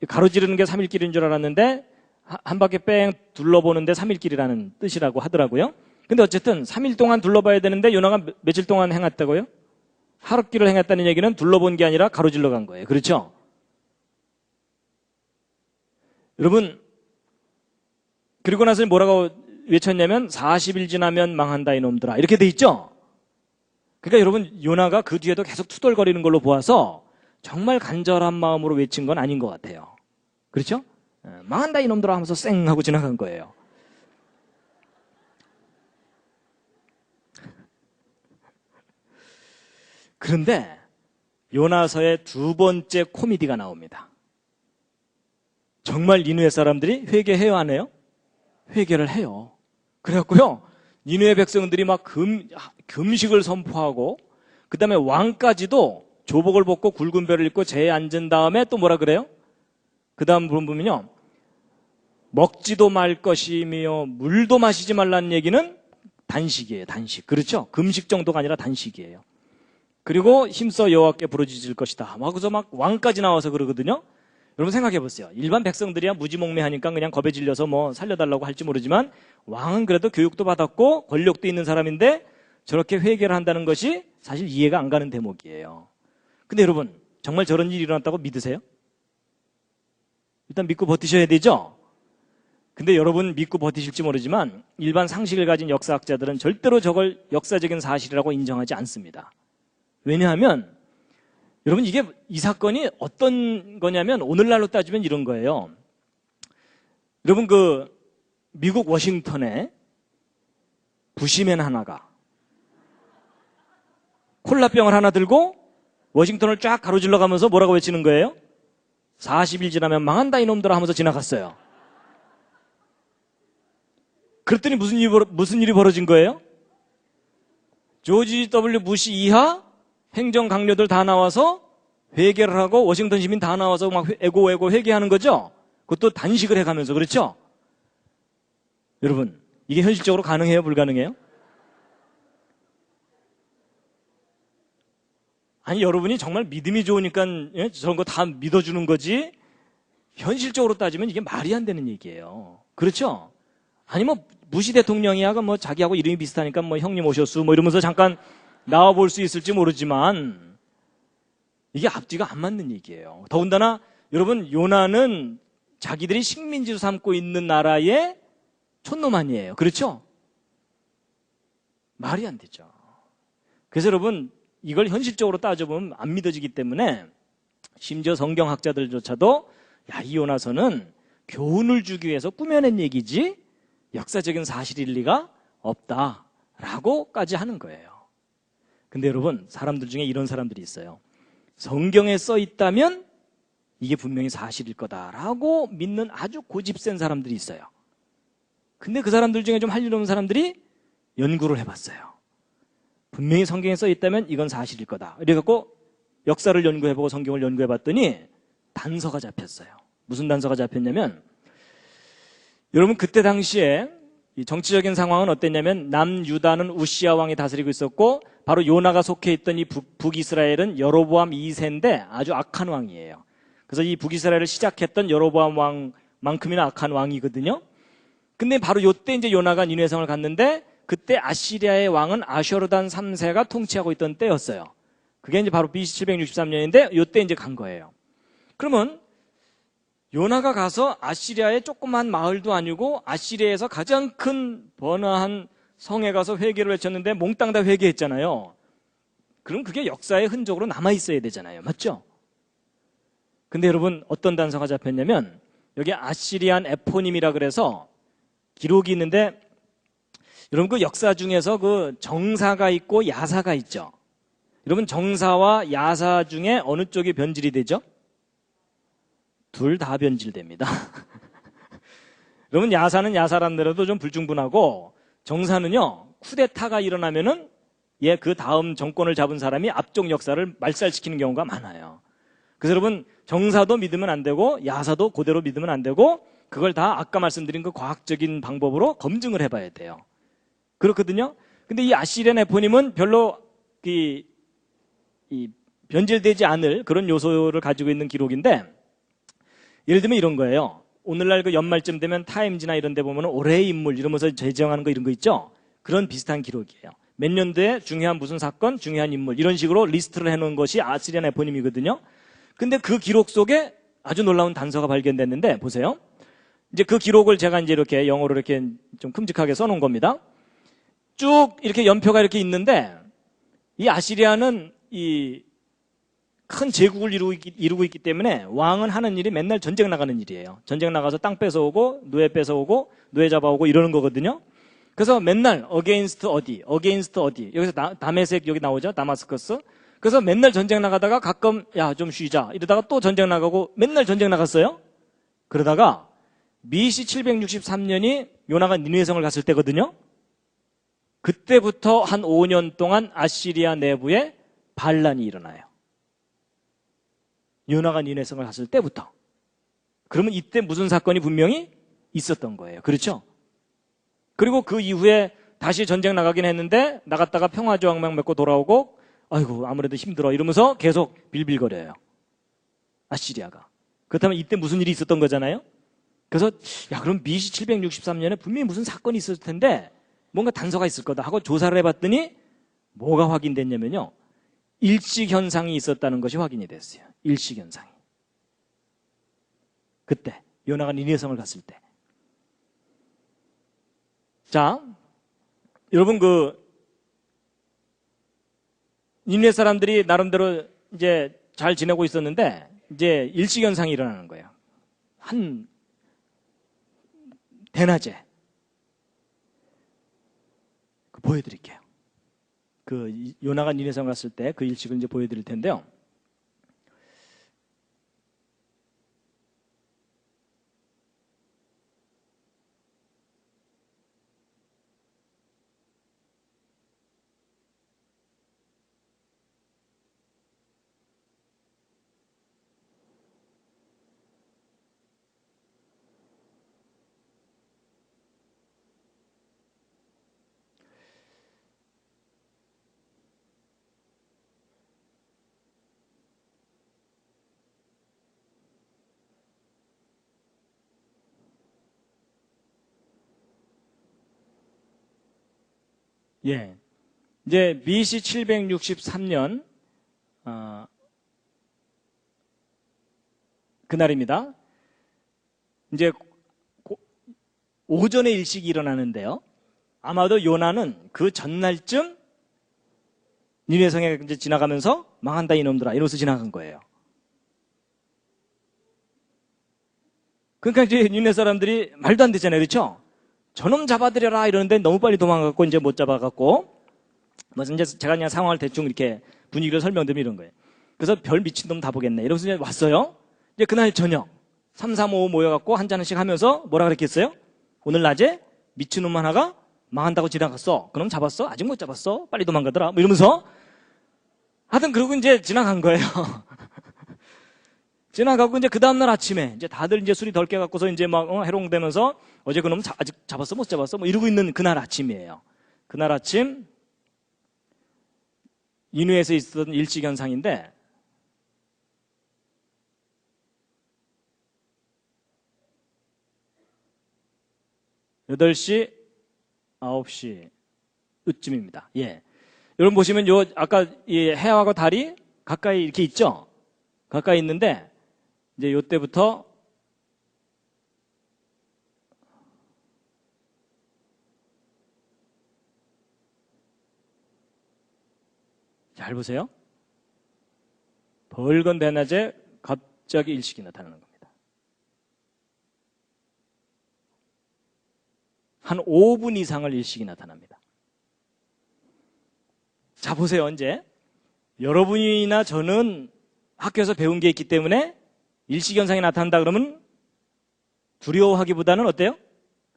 가로지르는 게 3일 길인 줄 알았는데 한 바퀴 뺑 둘러보는데 3일 길이라는 뜻이라고 하더라고요. 근데 어쨌든 3일 동안 둘러봐야 되는데 요나가 며칠 동안 행했다고요? 하룻길을 행했다는 얘기는 둘러본 게 아니라 가로질러 간 거예요. 그렇죠? 여러분 그리고 나서 뭐라고 외쳤냐면 40일 지나면 망한다 이놈들아 이렇게 돼 있죠? 그러니까 여러분 요나가 그 뒤에도 계속 투덜거리는 걸로 보아서 정말 간절한 마음으로 외친 건 아닌 것 같아요. 그렇죠? 망한다 이놈들아 하면서 쌩 하고 지나간 거예요. 그런데 요나서의 두 번째 코미디가 나옵니다. 정말 니느웨 사람들이 회개해요, 안 해요? 회개를 해요. 그래갖고요, 니느웨 백성들이 막 금식을 선포하고, 그 다음에 왕까지도 조복을 벗고 굵은 벼를 입고 제에 앉은 다음에 또 뭐라 그래요? 그 다음 보면요, 먹지도 말 것이며 물도 마시지 말라는 얘기는 단식이에요, 단식. 그렇죠? 금식 정도가 아니라 단식이에요. 그리고 힘써 여호와께 부르짖을 것이다. 그래서 막 왕까지 나와서 그러거든요. 여러분 생각해 보세요. 일반 백성들이야 무지몽매하니까 그냥 겁에 질려서 뭐 살려달라고 할지 모르지만, 왕은 그래도 교육도 받았고 권력도 있는 사람인데 저렇게 회개를 한다는 것이 사실 이해가 안 가는 대목이에요. 근데 여러분, 정말 저런 일이 일어났다고 믿으세요? 일단 믿고 버티셔야 되죠? 근데 여러분 믿고 버티실지 모르지만 일반 상식을 가진 역사학자들은 절대로 저걸 역사적인 사실이라고 인정하지 않습니다. 왜냐하면 여러분, 이 사건이 어떤 거냐면 오늘날로 따지면 이런 거예요. 여러분, 미국 워싱턴에 부시맨 하나가 콜라병을 하나 들고 워싱턴을 쫙 가로질러 가면서 뭐라고 외치는 거예요? 40일 지나면 망한다 이놈들아 하면서 지나갔어요. 그랬더니 무슨 일이 벌어진 거예요? 조지 W 부시 이하 행정 강요들 다 나와서 회개를 하고 워싱턴 시민 다 나와서 막 애고 회개하는 거죠. 그것도 단식을 해가면서. 그렇죠? 여러분, 이게 현실적으로 가능해요, 불가능해요? 아니, 여러분이 정말 믿음이 좋으니까 저런 거 다 믿어주는 거지, 현실적으로 따지면 이게 말이 안 되는 얘기예요. 그렇죠? 아니, 부시 대통령이야 자기하고 이름이 비슷하니까 형님 오셨수 이러면서 잠깐 나와볼 수 있을지 모르지만 이게 앞뒤가 안 맞는 얘기예요. 더군다나 여러분, 요나는 자기들이 식민지로 삼고 있는 나라의 촌놈 아니에요. 그렇죠? 말이 안 되죠. 그래서 여러분, 이걸 현실적으로 따져보면 안 믿어지기 때문에 심지어 성경학자들조차도 이 요나서는 교훈을 주기 위해서 꾸며낸 얘기지 역사적인 사실일 리가 없다라고까지 하는 거예요. 근데 여러분, 사람들 중에 이런 사람들이 있어요. 성경에 써 있다면 이게 분명히 사실일 거다라고 믿는 아주 고집센 사람들이 있어요. 근데 그 사람들 중에 좀 할 일 없는 사람들이 연구를 해봤어요. 분명히 성경에 써 있다면 이건 사실일 거다. 이래갖고 역사를 연구해보고 성경을 연구해봤더니 단서가 잡혔어요. 무슨 단서가 잡혔냐면, 여러분, 그때 당시에 이 정치적인 상황은 어땠냐면 남유다는 우시야 왕이 다스리고 있었고, 바로 요나가 속해 있던 이 북이스라엘은 여로보암 2세인데 아주 악한 왕이에요. 그래서 이 북이스라엘을 시작했던 여로보암 왕만큼이나 악한 왕이거든요. 근데 바로 요때 이제 요나가 니느웨 성을 갔는데, 그때 아시리아의 왕은 아쇼르단 3세가 통치하고 있던 때였어요. 그게 이제 바로 BC 763년인데 요때 이제 간 거예요. 그러면 요나가 가서 아시리아의 조그만 마을도 아니고 아시리아에서 가장 큰 번화한 성에 가서 회개를 외쳤는데 몽땅 다 회개했잖아요. 그럼 그게 역사의 흔적으로 남아있어야 되잖아요. 맞죠? 근데 여러분, 어떤 단서가 잡혔냐면 여기 아시리안 에포님이라 그래서 기록이 있는데, 여러분, 그 역사 중에서 그 정사가 있고 야사가 있죠. 여러분, 정사와 야사 중에 어느 쪽이 변질이 되죠? 둘 다 변질됩니다. 여러분, 야사는 야사란 대로도 좀 불충분하고, 정사는요, 쿠데타가 일어나면은 그 다음 정권을 잡은 사람이 앞쪽 역사를 말살시키는 경우가 많아요. 그래서 여러분, 정사도 믿으면 안 되고 야사도 그대로 믿으면 안 되고, 그걸 다 아까 말씀드린 그 과학적인 방법으로 검증을 해봐야 돼요. 그렇거든요. 근데 이 아시리안 에포님은 별로 이 변질되지 않을 그런 요소를 가지고 있는 기록인데, 예를 들면 이런 거예요. 오늘날 그 연말쯤 되면 타임지나 이런 데 보면 올해의 인물 이러면서 제정하는 거 이런 거 있죠? 그런 비슷한 기록이에요. 몇 년도에 중요한 무슨 사건, 중요한 인물 이런 식으로 리스트를 해놓은 것이 아시리안 에포님이거든요. 근데 그 기록 속에 아주 놀라운 단서가 발견됐는데, 보세요. 이제 그 기록을 제가 이제 이렇게 영어로 이렇게 좀 큼직하게 써놓은 겁니다. 쭉 이렇게 연표가 이렇게 있는데, 이 아시리아는 이 큰 제국을 이루고 있기 때문에 왕은 하는 일이 맨날 전쟁 나가는 일이에요. 전쟁 나가서 땅 뺏어오고 노예 뺏어오고 노예 잡아오고 이러는 거거든요. 그래서 맨날 against 어디 여기서 다메섹 여기 나오죠, 다마스커스. 그래서 맨날 전쟁 나가다가 가끔 야, 좀 쉬자 이러다가 또 전쟁 나가고 맨날 전쟁 나갔어요. 그러다가 BC 763년이 요나가 니느웨성을 갔을 때거든요. 그때부터 한 5년 동안 아시리아 내부에 반란이 일어나요. 요나가 니느웨성을 갔을 때부터. 그러면 이때 무슨 사건이 분명히 있었던 거예요. 그렇죠? 그리고 그 이후에 다시 전쟁 나가긴 했는데 나갔다가 평화조약만 맺고 돌아오고 아이고 아무래도 힘들어 이러면서 계속 빌빌거려요. 아시리아가. 그렇다면 이때 무슨 일이 있었던 거잖아요. 그래서 야 그럼 BC 763년에 분명히 무슨 사건이 있었을 텐데 뭔가 단서가 있을 거다 하고 조사를 해봤더니 뭐가 확인됐냐면요. 일식현상이 있었다는 것이 확인이 됐어요. 일식현상이. 그때 요나가 니느웨성을 갔을 때. 자, 여러분 니느웨 사람들이 나름대로 이제 잘 지내고 있었는데 이제 일식현상이 일어나는 거예요. 한 대낮에 보여드릴게요. 요나가 니느웨성 갔을 때 그 일식을 이제 보여드릴 텐데요. 예. 이제 BC 763년, 그날입니다. 이제 오전에 일식이 일어나는데요. 아마도 요나는 그 전날쯤 니느웨성에 이제 지나가면서 망한다 이놈들아 이러면서 지나간 거예요. 그러니까 이제 니느웨 사람들이 말도 안 되잖아요. 그렇죠? 저놈 잡아들여라 이러는데 너무 빨리 도망갔고 이제 못 잡아갖고 그래서 이제 제가 그냥 상황을 대충 이렇게 분위기를 설명드리면 이런 거예요. 그래서 별 미친놈 다 보겠네 이러면서 이제 왔어요. 이제 그날 저녁 3, 4, 5 모여갖고 한 잔씩 하면서 뭐라 그랬겠어요? 오늘 낮에 미친놈 하나가 망한다고 지나갔어. 그럼 잡았어? 아직 못 잡았어? 빨리 도망가더라 뭐 이러면서 하여튼 그러고 이제 지나간 거예요. 지나가고 이제 그 다음날 아침에 이제 다들 이제 술이 덜 깨갖고서 이제 막 해롱되면서 어제 그놈 아직 잡았어 못 잡았어 뭐 이러고 있는 그날 아침이에요. 그날 아침 니느웨에서 있었던 일식현상인데 여덟 시 9시 쯤입니다. 예. 여러분 보시면 요 아까 이 해하고 달이 가까이 이렇게 있죠? 가까이 있는데 이제 요때부터 잘 보세요. 벌건 대낮에 갑자기 일식이 나타나는 겁니다. 한 5분 이상을 일식이 나타납니다. 자 보세요. 이제 여러분이나 저는 학교에서 배운 게 있기 때문에 일식현상이 나타난다 그러면 두려워하기보다는 어때요?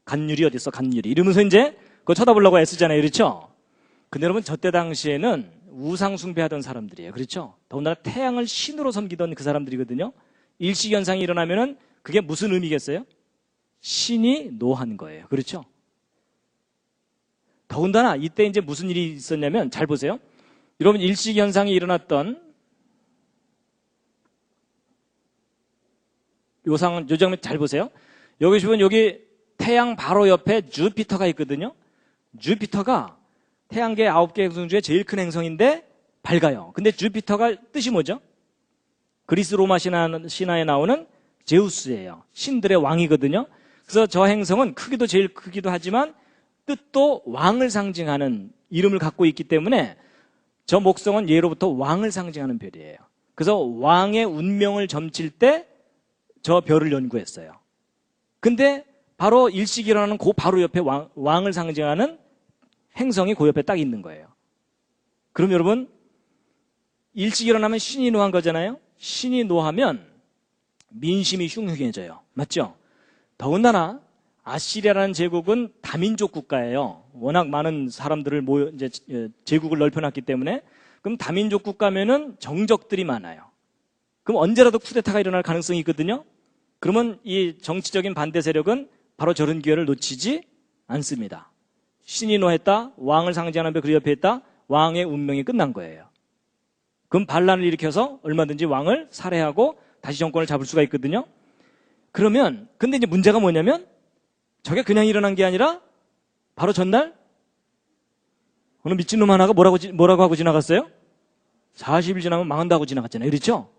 간율이 어디 있어 간율이 이러면서 이제 그거 쳐다보려고 애쓰잖아요. 그렇죠? 근데 여러분 저때 당시에는 우상 숭배하던 사람들이에요. 그렇죠? 더군다나 태양을 신으로 섬기던 그 사람들이거든요. 일식현상이 일어나면은 그게 무슨 의미겠어요? 신이 노한 거예요. 그렇죠? 더군다나 이때 이제 무슨 일이 있었냐면 잘 보세요. 여러분 일식현상이 일어났던 요 장면 잘 보세요. 여기 보면 여기 태양 바로 옆에 주피터가 있거든요. 주피터가 태양계 9개 행성 중에 제일 큰 행성인데 밝아요. 근데 주피터가 뜻이 뭐죠? 그리스 로마 신화에 나오는 제우스예요. 신들의 왕이거든요. 그래서 저 행성은 크기도 제일 크기도 하지만 뜻도 왕을 상징하는 이름을 갖고 있기 때문에 저 목성은 예로부터 왕을 상징하는 별이에요. 그래서 왕의 운명을 점칠 때 저 별을 연구했어요. 근데 바로 일식이 일어나는 그 바로 옆에 왕을 상징하는 행성이 그 옆에 딱 있는 거예요. 그럼 여러분 일찍 일어나면 신이 노한 거잖아요. 신이 노하면 민심이 흉흉해져요. 맞죠? 더군다나 아시리아라는 제국은 다민족 국가예요. 워낙 많은 사람들을 이제 제국을 넓혀놨기 때문에. 그럼 다민족 국가면은 정적들이 많아요. 그럼 언제라도 쿠데타가 일어날 가능성이 있거든요. 그러면 이 정치적인 반대 세력은 바로 저런 기회를 놓치지 않습니다. 신이 노했다, 왕을 상징하는 벽 그 옆에 있다, 왕의 운명이 끝난 거예요. 그럼 반란을 일으켜서 얼마든지 왕을 살해하고 다시 정권을 잡을 수가 있거든요. 그러면 근데 이제 문제가 뭐냐면 저게 그냥 일어난 게 아니라 바로 전날 어느 미친놈 하나가 뭐라고 하고 지나갔어요? 40일 지나면 망한다고 지나갔잖아요. 그렇죠?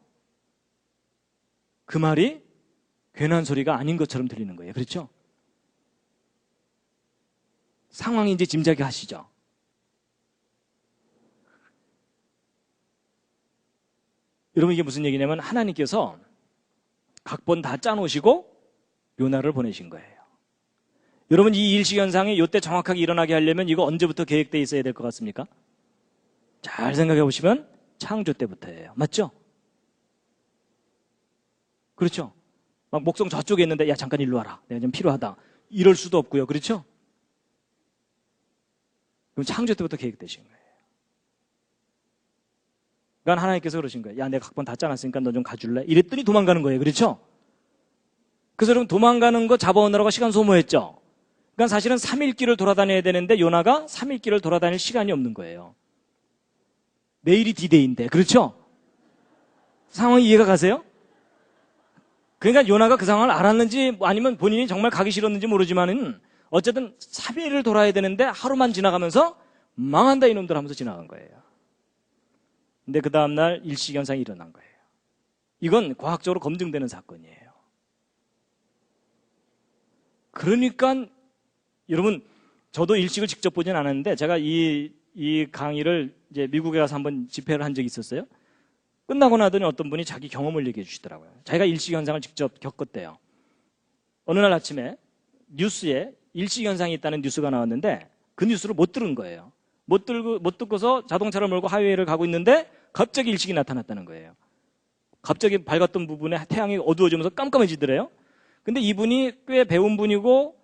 그 말이 괜한 소리가 아닌 것처럼 들리는 거예요. 그렇죠? 상황이 이제 짐작이 가시죠? 여러분 이게 무슨 얘기냐면 하나님께서 각본 다 짜놓으시고 요나를 보내신 거예요. 여러분 이 일시현상이 이때 정확하게 일어나게 하려면 이거 언제부터 계획되어 있어야 될 것 같습니까? 잘 생각해 보시면 창조 때부터예요. 맞죠? 그렇죠? 막 목성 저쪽에 있는데 야 잠깐 일로 와라. 내가 좀 필요하다. 이럴 수도 없고요. 그렇죠? 그럼 창조 때부터 계획되신 거예요. 그러니까 하나님께서 그러신 거예요. 야 내가 각본 다 짜놨으니까 너 좀 가줄래? 이랬더니 도망가는 거예요. 그렇죠? 그래서 여러분 도망가는 거 잡아오느라고 시간 소모했죠? 그러니까 사실은 3일 길을 돌아다녀야 되는데 요나가 3일 길을 돌아다닐 시간이 없는 거예요. 내일이 D-Day인데 그렇죠? 상황이 이해가 가세요? 그러니까 요나가 그 상황을 알았는지 아니면 본인이 정말 가기 싫었는지 모르지만은 어쨌든 3일을 돌아야 되는데 하루만 지나가면서 망한다 이놈들 하면서 지나간 거예요. 근데 그 다음날 일시현상이 일어난 거예요. 이건 과학적으로 검증되는 사건이에요. 그러니까 여러분 저도 일식을 직접 보진 않았는데 제가 이 강의를 이제 미국에 가서 한번 집회를 한 적이 있었어요. 끝나고 나더니 어떤 분이 자기 경험을 얘기해 주시더라고요. 자기가 일식현상을 직접 겪었대요. 어느 날 아침에 뉴스에 일식현상이 있다는 뉴스가 나왔는데 그 뉴스를 못 들은 거예요. 못 듣고서 자동차를 몰고 하이웨이를 가고 있는데 갑자기 일식이 나타났다는 거예요. 갑자기 밝았던 부분에 태양이 어두워지면서 깜깜해지더래요. 근데 이분이 꽤 배운 분이고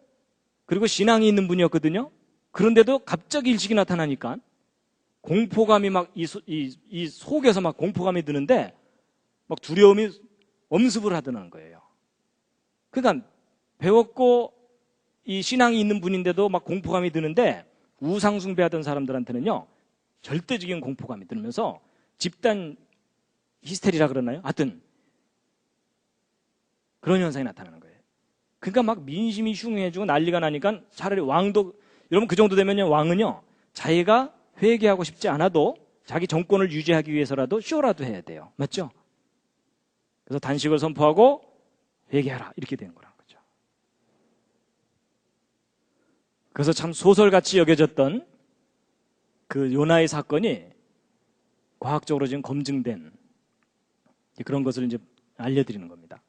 그리고 신앙이 있는 분이었거든요. 그런데도 갑자기 일식이 나타나니까 공포감이 막 이 속에서 막 공포감이 드는데 막 두려움이 엄습을 하더라는 거예요. 그러니까 배웠고 이 신앙이 있는 분인데도 막 공포감이 드는데 우상숭배하던 사람들한테는요 절대적인 공포감이 들면서 집단 히스테리라 그러나요? 하여튼 그런 현상이 나타나는 거예요. 그러니까 막 민심이 흉해지고 난리가 나니까 차라리 왕도 여러분 그 정도 되면요 왕은요 자기가 회개하고 싶지 않아도 자기 정권을 유지하기 위해서라도 쇼라도 해야 돼요. 맞죠? 그래서 단식을 선포하고 회개하라 이렇게 되는 거란 거죠. 그래서 참 소설같이 여겨졌던 그 요나의 사건이 과학적으로 지금 검증된 그런 것을 이제 알려드리는 겁니다.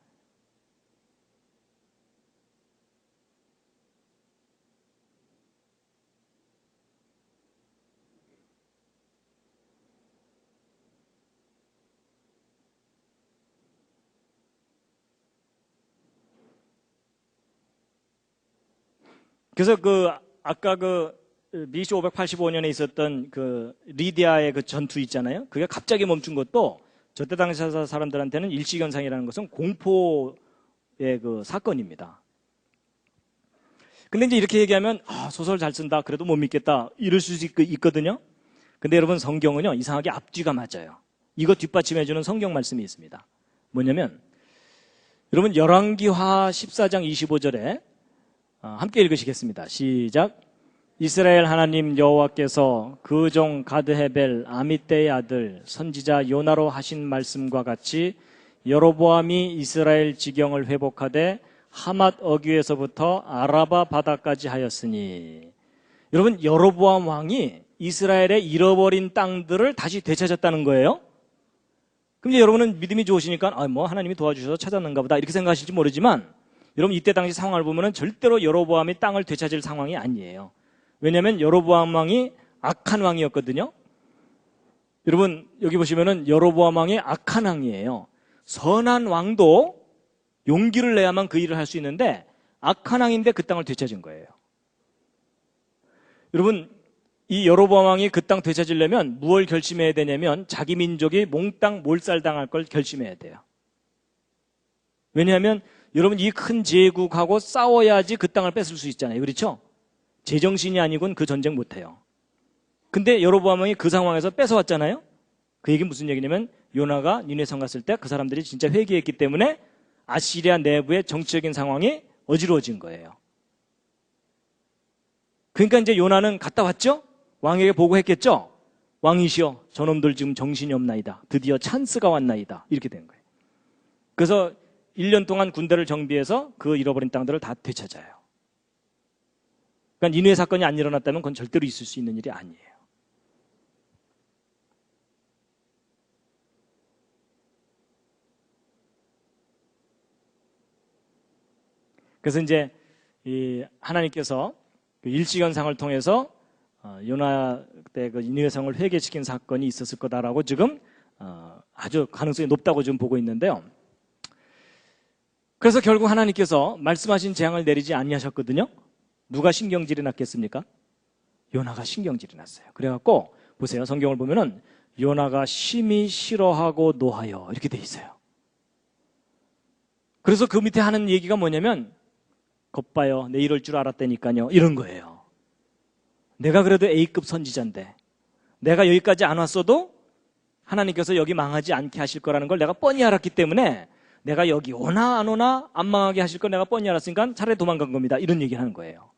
그래서 아까 BC 585년에 있었던 그 리디아의 그 전투 있잖아요. 그게 갑자기 멈춘 것도 저때 당시 사람들한테는 일시현상이라는 것은 공포의 그 사건입니다. 근데 이제 이렇게 얘기하면 소설 잘 쓴다. 그래도 못 믿겠다. 이럴 수 있거든요. 근데 여러분 성경은요 이상하게 앞뒤가 맞아요. 이거 뒷받침해주는 성경 말씀이 있습니다. 뭐냐면 여러분 열왕기하 14장 25절에 함께 읽으시겠습니다. 시작. 이스라엘 하나님 여호와께서 그 종 가드헤벨 아미떼의 아들 선지자 요나로 하신 말씀과 같이 여로보암이 이스라엘 지경을 회복하되 하맛 어귀에서부터 아라바 바다까지 하였으니 여러분 여로보암 왕이 이스라엘의 잃어버린 땅들을 다시 되찾았다는 거예요. 그럼 여러분은 믿음이 좋으시니까 뭐 하나님이 도와주셔서 찾았는가 보다 이렇게 생각하실지 모르지만 여러분 이때 당시 상황을 보면 절대로 여로보암이 땅을 되찾을 상황이 아니에요. 왜냐하면 여로보암 왕이 악한 왕이었거든요. 여러분 여기 보시면은 여로보암 왕이 악한 왕이에요. 선한 왕도 용기를 내야만 그 일을 할 수 있는데 악한 왕인데 그 땅을 되찾은 거예요. 여러분 이 여로보암 왕이 그 땅 되찾으려면 무엇을 결심해야 되냐면 자기 민족이 몽땅 몰살당할 걸 결심해야 돼요. 왜냐하면 여러분 이 큰 제국하고 싸워야지 그 땅을 뺏을 수 있잖아요. 그렇죠? 제정신이 아니곤 그 전쟁 못해요. 근데 여로보암 왕이 그 상황에서 뺏어왔잖아요. 그 얘기는 무슨 얘기냐면 요나가 니느웨성 갔을 때 그 사람들이 진짜 회개했기 때문에 아시리아 내부의 정치적인 상황이 어지러워진 거예요. 그러니까 이제 요나는 갔다 왔죠? 왕에게 보고했겠죠? 왕이시여 저놈들 지금 정신이 없나이다. 드디어 찬스가 왔나이다. 이렇게 된 거예요. 그래서 1년 동안 군대를 정비해서 그 잃어버린 땅들을 다 되찾아요. 그러니까 니느웨 사건이 안 일어났다면 그건 절대로 있을 수 있는 일이 아니에요. 그래서 이제 하나님께서 그 일시현상을 통해서 요나 때 그 니느웨 성을 회개시킨 사건이 있었을 거다라고 지금 아주 가능성이 높다고 지금 보고 있는데요. 그래서 결국 하나님께서 말씀하신 재앙을 내리지 아니하셨거든요. 누가 신경질이 났겠습니까? 요나가 신경질이 났어요. 그래갖고 보세요. 성경을 보면은 요나가 심히 싫어하고 노하여 이렇게 돼 있어요. 그래서 그 밑에 하는 얘기가 뭐냐면 겉봐요. 내 이럴 줄 알았다니까요. 이런 거예요. 내가 그래도 A급 선지자인데 내가 여기까지 안 왔어도 하나님께서 여기 망하지 않게 하실 거라는 걸 내가 뻔히 알았기 때문에 내가 여기 오나 안 오나 안 망하게 하실 걸 내가 뻔히 알았으니까 차라리 도망간 겁니다. 이런 얘기를 하는 거예요.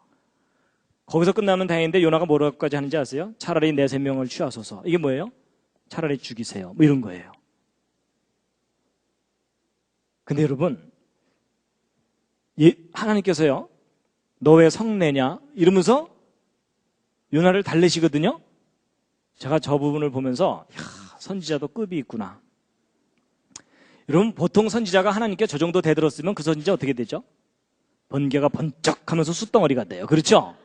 거기서 끝나면 다행인데 요나가 뭐라고까지 하는지 아세요? 차라리 내 생명을 취하소서. 이게 뭐예요? 차라리 죽이세요. 뭐 이런 거예요. 근데 여러분 하나님께서요 너 왜 성내냐? 이러면서 요나를 달래시거든요. 제가 저 부분을 보면서 선지자도 급이 있구나. 여러분 보통 선지자가 하나님께 저 정도 대들었으면 그 선지자 어떻게 되죠? 번개가 번쩍하면서 숯덩어리가 돼요. 그렇죠?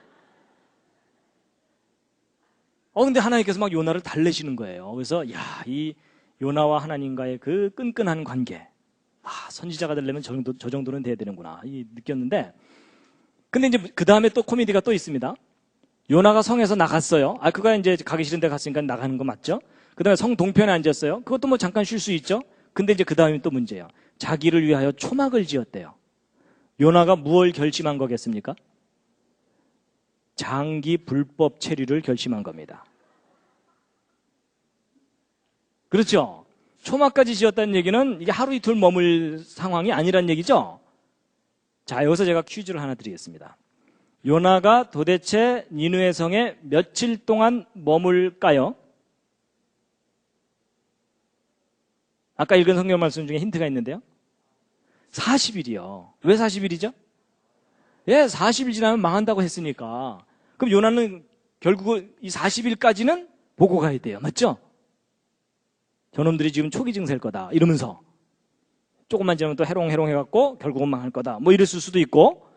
근데 하나님께서 막 요나를 달래시는 거예요. 그래서 이 요나와 하나님과의 그 끈끈한 관계, 선지자가 되려면 저 정도는 돼야 되는구나 느꼈는데, 근데 이제 그 다음에 또 코미디가 또 있습니다. 요나가 성에서 나갔어요. 그가 이제 가기 싫은 데 갔으니까 나가는 거 맞죠? 그 다음에 성 동편에 앉았어요. 그것도 뭐 잠깐 쉴 수 있죠? 근데 이제 그 다음에 또 문제예요. 자기를 위하여 초막을 지었대요. 요나가 무엇을 결심한 거겠습니까? 장기 불법 체류를 결심한 겁니다. 그렇죠? 초막까지 지었다는 얘기는 이게 하루 이틀 머물 상황이 아니란 얘기죠? 자, 여기서 제가 퀴즈를 하나 드리겠습니다. 요나가 도대체 니느웨 성에 며칠 동안 머물까요? 아까 읽은 성경 말씀 중에 힌트가 있는데요. 40일이요. 왜 40일이죠? 40일 지나면 망한다고 했으니까. 그럼 요나는 결국 이 40일까지는 보고 가야 돼요. 맞죠? 저놈들이 지금 초기 증세일 거다. 이러면서. 조금만 지나면 또 해롱해롱 해갖고 결국은 망할 거다. 뭐 이랬을 수도 있고,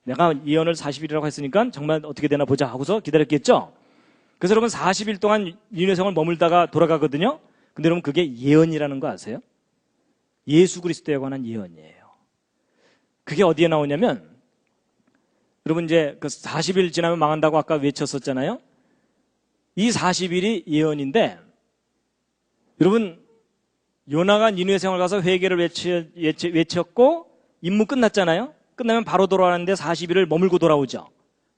내가 예언을 40일이라고 했으니까 정말 어떻게 되나 보자 하고서 기다렸겠죠? 그래서 여러분 40일 동안 니느웨 성을 머물다가 돌아가거든요? 근데 여러분 그게 예언이라는 거 아세요? 예수 그리스도에 관한 예언이에요. 그게 어디에 나오냐면, 여러분 이제 그 40일 지나면 망한다고 아까 외쳤었잖아요? 이 40일이 예언인데, 여러분 요나가 니느웨 성을 가서 회개를 외쳤고 임무 끝났잖아요? 끝나면 바로 돌아가는데 40일을 머물고 돌아오죠.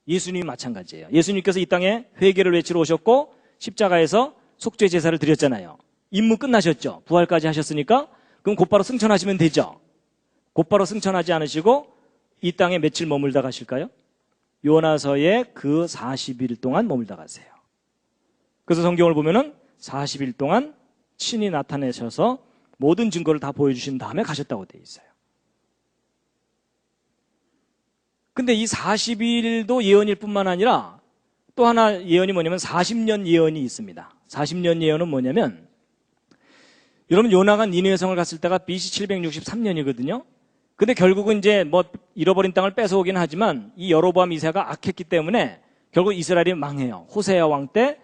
예수님이 마찬가지예요. 예수님께서 이 땅에 회개를 외치러 오셨고 십자가에서 속죄 제사를 드렸잖아요. 임무 끝나셨죠. 부활까지 하셨으니까 그럼 곧바로 승천하시면 되죠. 곧바로 승천하지 않으시고 이 땅에 며칠 머물다 가실까요? 요나서에 그 40일 동안 머물다 가세요. 그래서 성경을 보면은 40일 동안 친히 나타내셔서 모든 증거를 다 보여주신 다음에 가셨다고 되어 있어요. 근데 이 40일도 예언일 뿐만 아니라 또 하나 예언이 뭐냐면 40년 예언이 있습니다. 40년 예언은 뭐냐면, 여러분 요나가 니느웨 성을 갔을 때가 BC 763년이거든요. 근데 결국은 이제 뭐 잃어버린 땅을 뺏어오긴 하지만 이 여로보암 2세가 악했기 때문에 결국 이스라엘이 망해요. 호세아 왕 때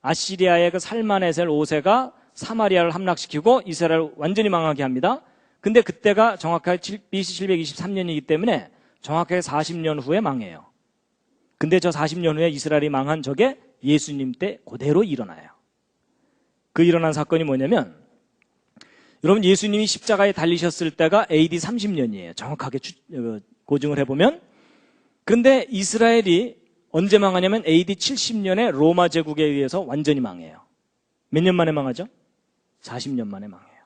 아시리아의 그 살마네셀 5세가 사마리아를 함락시키고 이스라엘을 완전히 망하게 합니다. 근데 그때가 정확하게 BC 723년이기 때문에 정확하게 40년 후에 망해요. 근데 저 40년 후에 이스라엘이 망한 저게 예수님 때 그대로 일어나요. 그 일어난 사건이 뭐냐면, 여러분 예수님이 십자가에 달리셨을 때가 AD 30년이에요. 정확하게 고증을 해보면. 근데 이스라엘이 언제 망하냐면 AD 70년에 로마 제국에 의해서 완전히 망해요. 몇 년 만에 망하죠? 40년 만에 망해요.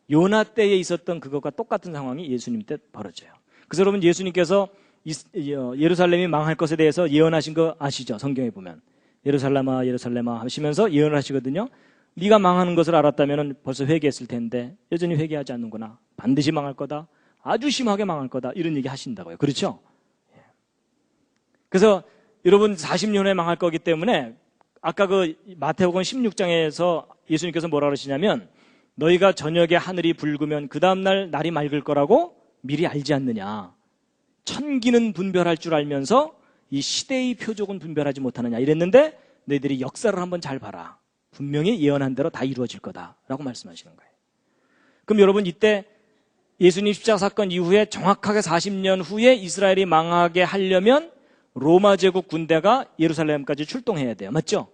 요나 때에 있었던 그것과 똑같은 상황이 예수님 때 벌어져요. 그래서 여러분 예수님께서 예루살렘이 망할 것에 대해서 예언하신 거 아시죠? 성경에 보면 예루살렘아 예루살렘아 하시면서 예언을 하시거든요. 네가 망하는 것을 알았다면 벌써 회개했을 텐데 여전히 회개하지 않는구나. 반드시 망할 거다. 아주 심하게 망할 거다. 이런 얘기 하신다고요. 그렇죠? 그래서 여러분 40년 후에 망할 거기 때문에 아까 그 마태복음 16장에서 예수님께서 뭐라 그러시냐면 너희가 저녁에 하늘이 붉으면 그 다음날 날이 맑을 거라고 미리 알지 않느냐. 천기는 분별할 줄 알면서 이 시대의 표적은 분별하지 못하느냐 이랬는데 너희들이 역사를 한번 잘 봐라. 분명히 예언한 대로 다 이루어질 거다라고 말씀하시는 거예요. 그럼 여러분 이때 예수님 십자가 사건 이후에 정확하게 40년 후에 이스라엘이 망하게 하려면 로마 제국 군대가 예루살렘까지 출동해야 돼요. 맞죠?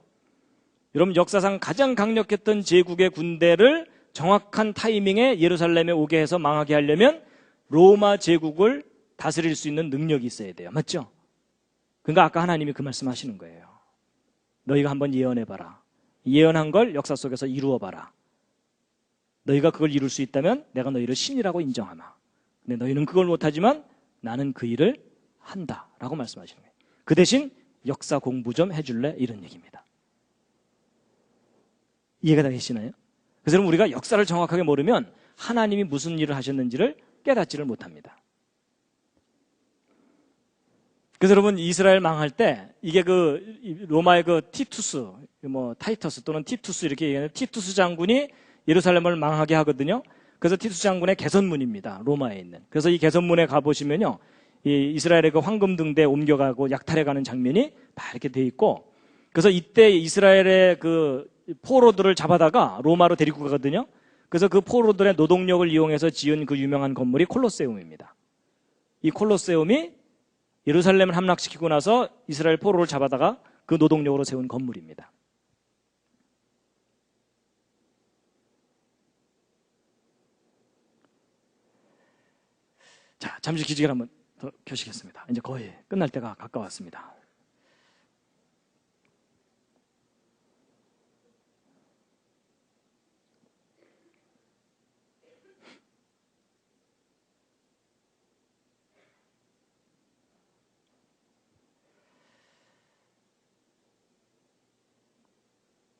여러분 역사상 가장 강력했던 제국의 군대를 정확한 타이밍에 예루살렘에 오게 해서 망하게 하려면 로마 제국을 다스릴 수 있는 능력이 있어야 돼요. 맞죠? 그러니까 아까 하나님이 그 말씀하시는 거예요. 너희가 한번 예언해봐라. 예언한 걸 역사 속에서 이루어봐라. 너희가 그걸 이룰 수 있다면 내가 너희를 신이라고 인정하마. 근데 너희는 그걸 못하지만 나는 그 일을 한다라고 말씀하시는 거예요. 그 대신 역사 공부 좀 해줄래? 이런 얘기입니다. 이해가 다 되시나요? 그래서 우리가 역사를 정확하게 모르면 하나님이 무슨 일을 하셨는지를 깨닫지를 못합니다. 그래서 여러분 이스라엘 망할 때 이게 그 로마의 그 티투스, 뭐 타이터스 또는 티투스 이렇게 얘기하는 티투스 장군이 예루살렘을 망하게 하거든요. 그래서 티투스 장군의 개선문입니다. 로마에 있는. 그래서 이 개선문에 가보시면요. 이 이스라엘의 그 황금 등대 옮겨가고 약탈해가는 장면이 다 이렇게 돼 있고, 그래서 이때 이스라엘의 그 포로들을 잡아다가 로마로 데리고 가거든요. 그래서 그 포로들의 노동력을 이용해서 지은 그 유명한 건물이 콜로세움입니다. 이 콜로세움이 예루살렘을 함락시키고 나서 이스라엘 포로를 잡아다가 그 노동력으로 세운 건물입니다. 자, 잠시 기지개를 한번 더 켜시겠습니다. 이제 거의 끝날 때가 가까웠습니다.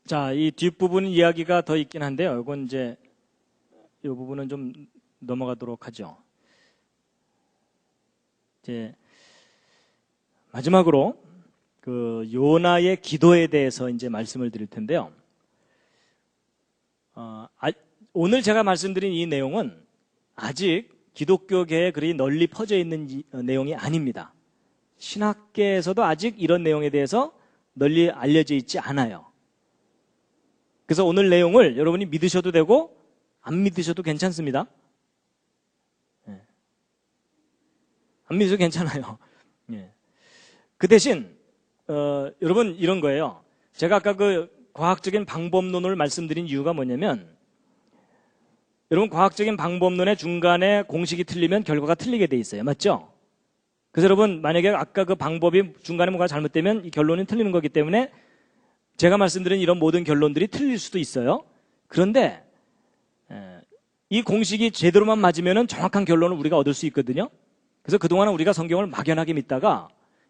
자, 이 뒷부분 이야기가 더 있긴 한데요. 이건 이제 이 부분은 좀 넘어가도록 하죠. 이제 마지막으로 그 요나의 기도에 대해서 이제 말씀을 드릴 텐데요. 오늘 제가 말씀드린 이 내용은 아직 기독교계에 그리 널리 퍼져 있는 내용이 아닙니다. 신학계에서도 아직 이런 내용에 대해서 널리 알려져 있지 않아요. 그래서 오늘 내용을 여러분이 믿으셔도 되고 안 믿으셔도 괜찮습니다. 안 믿어도 괜찮아요. 그 대신 여러분 이런 거예요. 제가 아까 그 과학적인 방법론을 말씀드린 이유가 뭐냐면, 여러분 과학적인 방법론의 중간에 공식이 틀리면 결과가 틀리게 돼 있어요. 맞죠? 그래서 여러분 만약에 아까 그 방법이 중간에 뭔가 잘못되면 이 결론이 틀리는 거기 때문에 제가 말씀드린 이런 모든 결론들이 틀릴 수도 있어요. 그런데 이 공식이 제대로만 맞으면 정확한 결론을 우리가 얻을 수 있거든요. 그래서 그동안은 우리가 성경을 막연하게 믿다가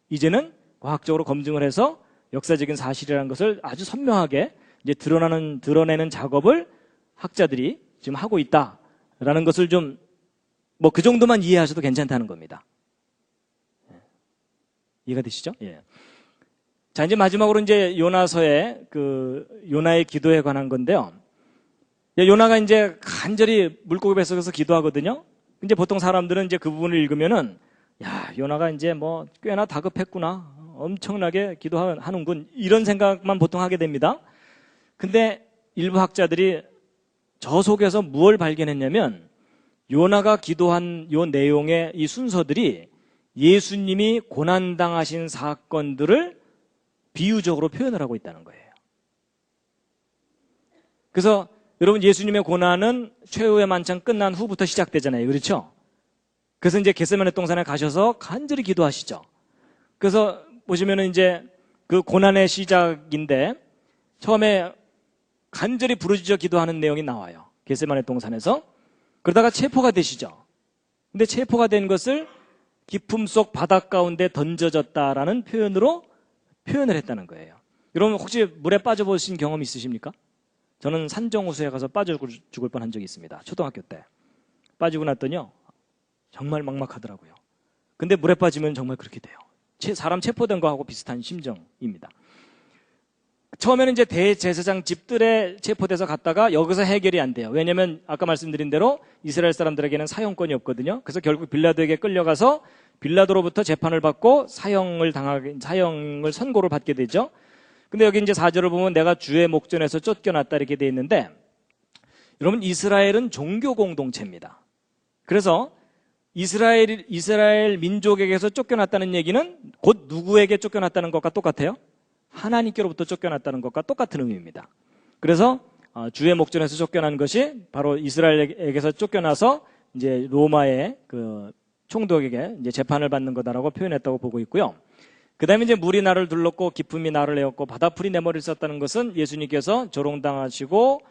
이제는 과학적으로 검증을 해서 역사적인 사실이라는 것을 아주 선명하게 이제 드러내는 작업을 학자들이 지금 하고 있다라는 것을 좀 뭐 그 정도만 이해하셔도 괜찮다는 겁니다. 이해가 되시죠? 예. 자, 이제 마지막으로 이제 요나서의 그 요나의 기도에 관한 건데요. 요나가 이제 간절히 물고기 뱃속에서 기도하거든요. 이제 보통 사람들은 이제 그 부분을 읽으면은 야, 요나가 이제 뭐 꽤나 다급했구나. 엄청나게 기도하는군. 이런 생각만 보통 하게 됩니다. 근데 일부 학자들이 저 속에서 무엇을 발견했냐면 요나가 기도한 요 내용의 이 순서들이 예수님이 고난당하신 사건들을 비유적으로 표현을 하고 있다는 거예요. 그래서 여러분 예수님의 고난은 최후의 만찬 끝난 후부터 시작되잖아요. 그렇죠? 그래서 이제 겟세마네 동산에 가셔서 간절히 기도하시죠. 그래서 보시면은 이제 그 고난의 시작인데 처음에 간절히 부르짖어 기도하는 내용이 나와요. 겟세마네 동산에서. 그러다가 체포가 되시죠. 근데 체포가 된 것을 깊음 속 바닷 가운데 던져졌다라는 표현으로 표현을 했다는 거예요. 여러분 혹시 물에 빠져보신 경험 있으십니까? 저는 산정호수에 가서 빠져 죽을 뻔한 적이 있습니다. 초등학교 때. 빠지고 났더니요. 정말 막막하더라고요. 근데 물에 빠지면 정말 그렇게 돼요. 사람 체포된 거하고 비슷한 심정입니다. 처음에는 이제 대제사장 집들에 체포돼서 갔다가 여기서 해결이 안 돼요. 왜냐면 아까 말씀드린 대로 이스라엘 사람들에게는 사형권이 없거든요. 그래서 결국 빌라도에게 끌려가서 빌라도로부터 재판을 받고 사형을 선고를 받게 되죠. 근데 여기 이제 4절을 보면 내가 주의 목전에서 쫓겨났다 이렇게 돼 있는데 여러분 이스라엘은 종교 공동체입니다. 그래서 이스라엘 민족에게서 쫓겨났다는 얘기는 곧 누구에게 쫓겨났다는 것과 똑같아요? 하나님께로부터 쫓겨났다는 것과 똑같은 의미입니다. 그래서 주의 목전에서 쫓겨난 것이 바로 이스라엘에게서 쫓겨나서 이제 로마의 그 총독에게 이제 재판을 받는 거다라고 표현했다고 보고 있고요. 그 다음에 이제 물이 나를 둘렀고 기품이 나를 내었고 바다풀이 내 머리를 썼다는 것은 예수님께서 조롱당하시고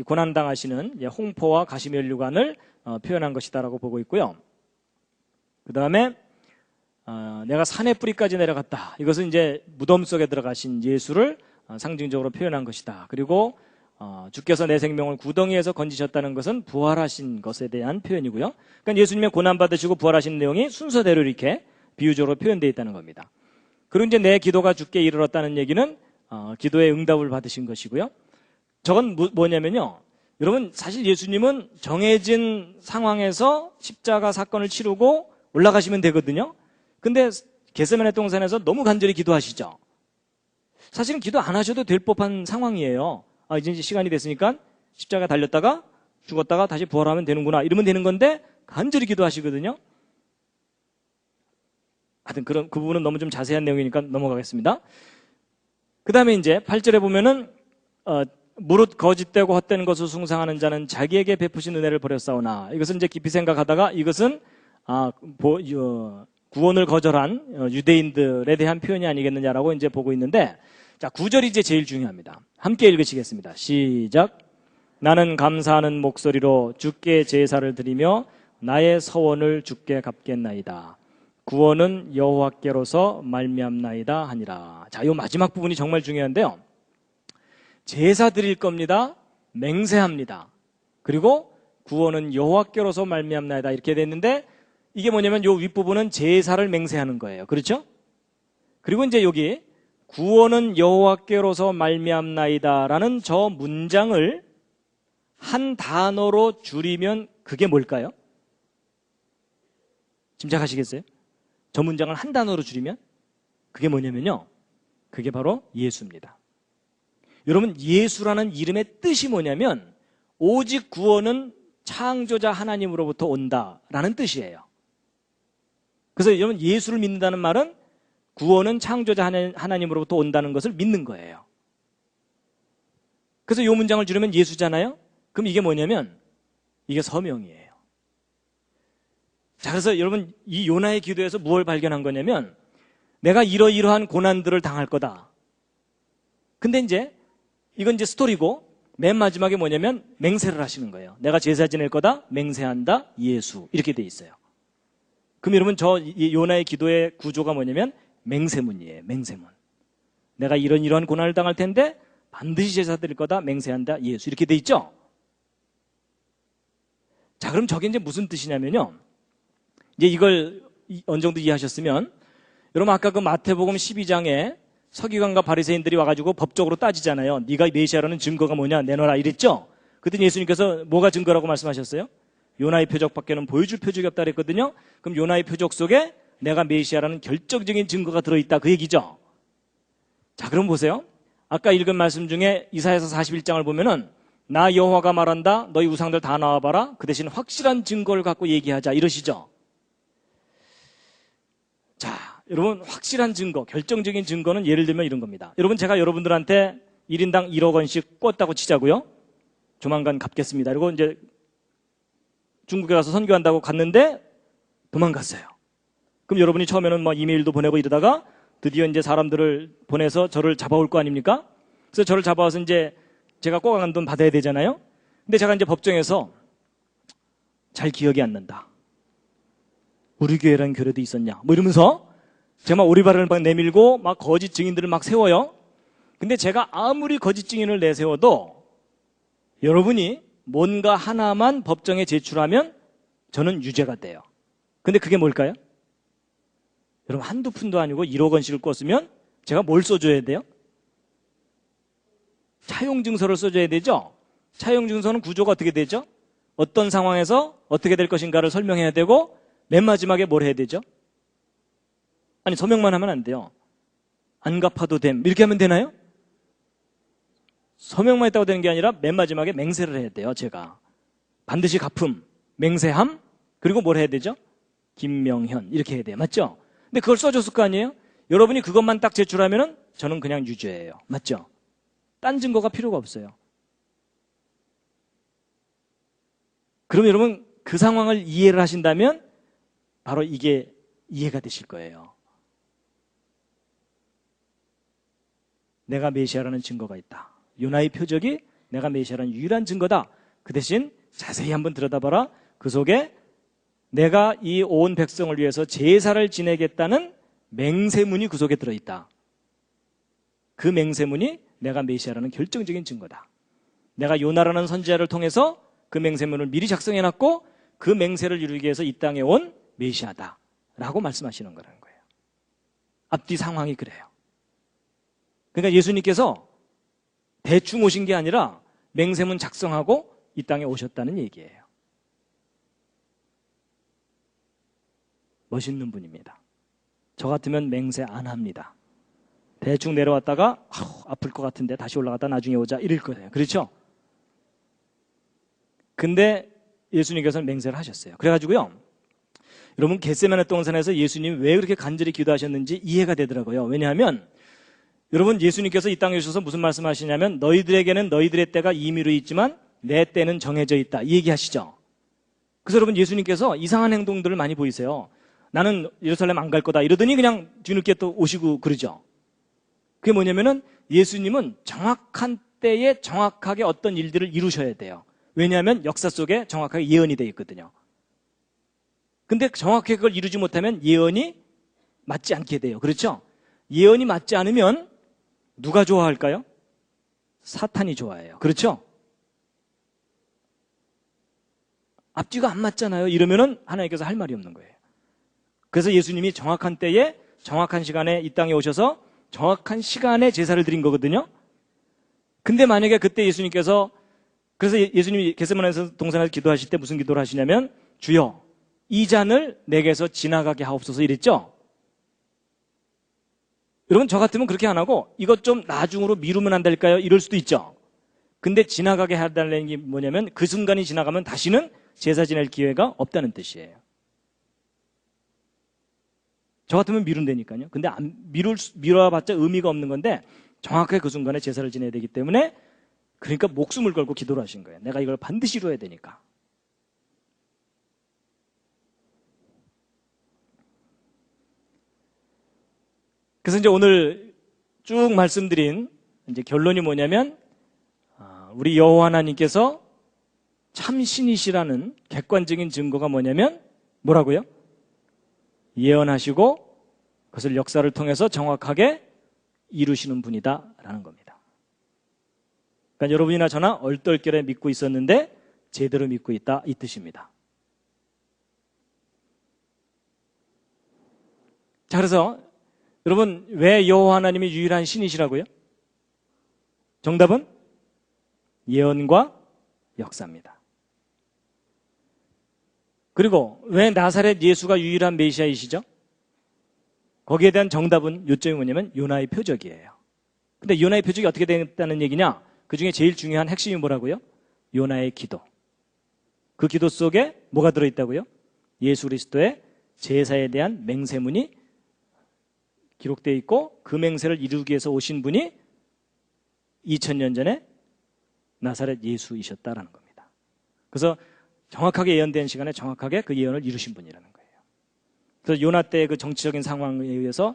고난당하시는 홍포와 가시면류관을 표현한 것이다라고 보고 있고요. 그 다음에 내가 산의 뿌리까지 내려갔다. 이것은 이제 무덤 속에 들어가신 예수를 상징적으로 표현한 것이다. 그리고 주께서 내 생명을 구덩이에서 건지셨다는 것은 부활하신 것에 대한 표현이고요. 그러니까 예수님의 고난받으시고 부활하신 내용이 순서대로 이렇게 비유적으로 표현되어 있다는 겁니다. 그리고 이제 내 기도가 주께 이르렀다는 얘기는 기도의 응답을 받으신 것이고요. 저건 뭐냐면요. 여러분 사실 예수님은 정해진 상황에서 십자가 사건을 치르고 올라가시면 되거든요. 근데 겟세마네 동산에서 너무 간절히 기도하시죠. 사실은 기도 안 하셔도 될 법한 상황이에요. 이제 시간이 됐으니까 십자가 달렸다가 죽었다가 다시 부활하면 되는구나 이러면 되는 건데 간절히 기도하시거든요. 하여튼 그 부분은 너무 좀 자세한 내용이니까 넘어가겠습니다. 그 다음에 이제 8절에 보면은 무릇 거짓되고 헛된 것을 숭상하는 자는 자기에게 베푸신 은혜를 버렸사오나 이것은 이제 깊이 생각하다가 이것은 구원을 거절한 유대인들에 대한 표현이 아니겠느냐라고 이제 보고 있는데 자 9절이 이제 제일 중요합니다. 함께 읽으시겠습니다. 시작. 나는 감사하는 목소리로 주께 제사를 드리며 나의 서원을 주께 갚겠나이다. 구원은 여호와께로서 말미암나이다 하니라. 자, 이 마지막 부분이 정말 중요한데요. 제사 드릴 겁니다. 맹세합니다. 그리고 구원은 여호와께로서 말미암나이다 이렇게 됐는데 이게 뭐냐면 이 윗부분은 제사를 맹세하는 거예요. 그렇죠? 그리고 이제 여기 구원은 여호와께로서 말미암나이다라는 저 문장을 한 단어로 줄이면 그게 뭘까요? 짐작하시겠어요? 저 문장을 한 단어로 줄이면 그게 뭐냐면요. 그게 바로 예수입니다. 여러분 예수라는 이름의 뜻이 뭐냐면 오직 구원은 창조자 하나님으로부터 온다라는 뜻이에요. 그래서 여러분 예수를 믿는다는 말은 구원은 창조자 하나님으로부터 온다는 것을 믿는 거예요. 그래서 이 문장을 줄이면 예수잖아요. 그럼 이게 뭐냐면 이게 서명이에요. 자, 그래서 여러분 이 요나의 기도에서 무엇을 발견한 거냐면 내가 이러이러한 고난들을 당할 거다. 근데 이건 이제 스토리고 맨 마지막에 뭐냐면 맹세를 하시는 거예요. 내가 제사 지낼 거다, 맹세한다, 예수 이렇게 돼 있어요. 그럼 여러분 저 요나의 기도의 구조가 뭐냐면 맹세문이에요. 맹세문. 내가 이러한 고난을 당할 텐데 반드시 제사 드릴 거다, 맹세한다, 예수 이렇게 돼 있죠. 자, 그럼 저게 이제 무슨 뜻이냐면요. 이제 이걸 어느 정도 이해하셨으면 여러분 아까 그 마태복음 12장에 서기관과 바리새인들이 와가지고 법적으로 따지잖아요. 네가 메시아라는 증거가 뭐냐 내놔라 이랬죠. 그랬더니 예수님께서 뭐가 증거라고 말씀하셨어요? 요나의 표적밖에는 보여줄 표적이 없다 그랬거든요. 그럼 요나의 표적 속에 내가 메시아라는 결정적인 증거가 들어있다 그 얘기죠. 자, 그럼 보세요. 아까 읽은 말씀 중에 이사야서 41장을 보면은 나 여호와가 말한다. 너희 우상들 다 나와봐라. 그 대신 확실한 증거를 갖고 얘기하자 이러시죠. 자, 여러분 확실한 증거, 결정적인 증거는 예를 들면 이런 겁니다. 여러분 제가 여러분들한테 1인당 1억 원씩 꿨다고 치자고요. 조만간 갚겠습니다. 그리고 이제 중국에 가서 선교한다고 갔는데 도망갔어요. 그럼 여러분이 처음에는 뭐 이메일도 보내고 이러다가 드디어 이제 사람들을 보내서 저를 잡아올 거 아닙니까? 그래서 저를 잡아와서 이제 제가 꼬아간 돈 받아야 되잖아요. 근데 제가 이제 법정에서 잘 기억이 안 난다. 우리 교회라는 교회도 있었냐? 뭐 이러면서 제가 막 오리발을 막 내밀고 막 거짓 증인들을 막 세워요. 근데 제가 아무리 거짓 증인을 내세워도 여러분이 뭔가 하나만 법정에 제출하면 저는 유죄가 돼요. 근데 그게 뭘까요? 여러분 한두 푼도 아니고 1억 원씩을 꿨으면 제가 뭘 써줘야 돼요? 차용증서를 써줘야 되죠? 차용증서는 구조가 어떻게 되죠? 어떤 상황에서 어떻게 될 것인가를 설명해야 되고 맨 마지막에 뭘 해야 되죠? 아니 서명만 하면 안 돼요. 안 갚아도 됨 이렇게 하면 되나요? 서명만 했다고 되는 게 아니라 맨 마지막에 맹세를 해야 돼요. 제가 반드시 갚음, 맹세함, 그리고 뭘 해야 되죠? 김명현 이렇게 해야 돼요. 맞죠? 근데 그걸 써줬을 거 아니에요? 여러분이 그것만 딱 제출하면은 저는 그냥 유죄예요. 맞죠? 딴 증거가 필요가 없어요. 그럼 여러분 그 상황을 이해를 하신다면 바로 이게 이해가 되실 거예요. 내가 메시아라는 증거가 있다. 요나의 표적이 내가 메시아라는 유일한 증거다. 그 대신 자세히 한번 들여다봐라. 그 속에 내가 이 온 백성을 위해서 제사를 지내겠다는 맹세문이 그 속에 들어있다. 그 맹세문이 내가 메시아라는 결정적인 증거다. 내가 요나라는 선지자를 통해서 그 맹세문을 미리 작성해놨고 그 맹세를 이루기 위해서 이 땅에 온 메시아다 라고 말씀하시는 거라는 거예요. 앞뒤 상황이 그래요. 그러니까 예수님께서 대충 오신 게 아니라 맹세문 작성하고 이 땅에 오셨다는 얘기예요. 멋있는 분입니다. 저 같으면 맹세 안 합니다. 대충 내려왔다가 아플 것 같은데 다시 올라갔다 나중에 오자 이럴 거예요. 그렇죠? 근데 예수님께서는 맹세를 하셨어요. 그래가지고요, 여러분 겟세마네 동산에서 예수님이 왜 그렇게 간절히 기도하셨는지 이해가 되더라고요. 왜냐하면 여러분 예수님께서 이 땅에 오셔서 무슨 말씀하시냐면 너희들에게는 너희들의 때가 임의로 있지만 내 때는 정해져 있다 이 얘기하시죠. 그래서 여러분 예수님께서 이상한 행동들을 많이 보이세요. 나는 예루살렘 안 갈 거다 이러더니 그냥 뒤늦게 또 오시고 그러죠. 그게 뭐냐면은 예수님은 정확한 때에 정확하게 어떤 일들을 이루셔야 돼요. 왜냐하면 역사 속에 정확하게 예언이 되어 있거든요. 근데 정확하게 그걸 이루지 못하면 예언이 맞지 않게 돼요. 그렇죠? 예언이 맞지 않으면 누가 좋아할까요? 사탄이 좋아해요. 그렇죠? 앞뒤가 안 맞잖아요. 이러면은 하나님께서 할 말이 없는 거예요. 그래서 예수님이 정확한 때에 정확한 시간에 이 땅에 오셔서 정확한 시간에 제사를 드린 거거든요. 근데 만약에 그때 예수님께서 그래서 예수님이 겟세마네 동산에서 기도하실 때 무슨 기도를 하시냐면 주여 이 잔을 내게서 지나가게 하옵소서 이랬죠. 여러분 저 같으면 그렇게 안 하고 이것 좀 나중으로 미루면 안 될까요? 이럴 수도 있죠. 근데 지나가게 해달라는 게 뭐냐면 그 순간이 지나가면 다시는 제사 지낼 기회가 없다는 뜻이에요. 저 같으면 미룬다니까요. 근데 미뤄봤자 의미가 없는 건데 정확하게 그 순간에 제사를 지내야 되기 때문에 그러니까 목숨을 걸고 기도를 하신 거예요. 내가 이걸 반드시 이루어야 되니까. 그래서 이제 오늘 쭉 말씀드린 이제 결론이 뭐냐면 우리 여호와 하나님께서 참 신이시라는 객관적인 증거가 뭐냐면 뭐라고요? 예언하시고 그것을 역사를 통해서 정확하게 이루시는 분이다라는 겁니다. 그러니까 여러분이나 저나 얼떨결에 믿고 있었는데 제대로 믿고 있다 이 뜻입니다. 자, 그래서 여러분 왜 여호와 하나님이 유일한 신이시라고요? 정답은 예언과 역사입니다. 그리고 왜 나사렛 예수가 유일한 메시아이시죠? 거기에 대한 정답은 요점이 뭐냐면 요나의 표적이에요. 근데 요나의 표적이 어떻게 됐다는 얘기냐? 그 중에 제일 중요한 핵심이 뭐라고요? 요나의 기도. 그 기도 속에 뭐가 들어있다고요? 예수 그리스도의 제사에 대한 맹세문이 기록되어 있고 그 맹세를 이루기 위해서 오신 분이 2000년 전에 나사렛 예수이셨다라는 겁니다. 그래서 정확하게 예언된 시간에 정확하게 그 예언을 이루신 분이라는 거예요. 그래서 요나 때의 그 정치적인 상황에 의해서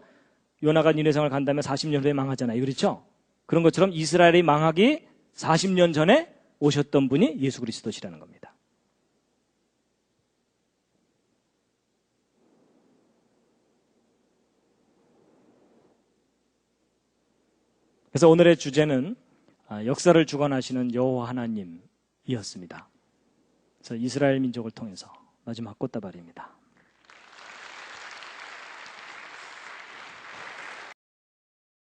요나가 니느웨성을 간다면 40년 후에 망하잖아요. 그렇죠? 그런 것처럼 이스라엘이 망하기 40년 전에 오셨던 분이 예수 그리스도시라는 겁니다. 그래서 오늘의 주제는 역사를 주관하시는 여호와 하나님이었습니다. 그래서 이스라엘 민족을 통해서 마지막 꽃다발입니다.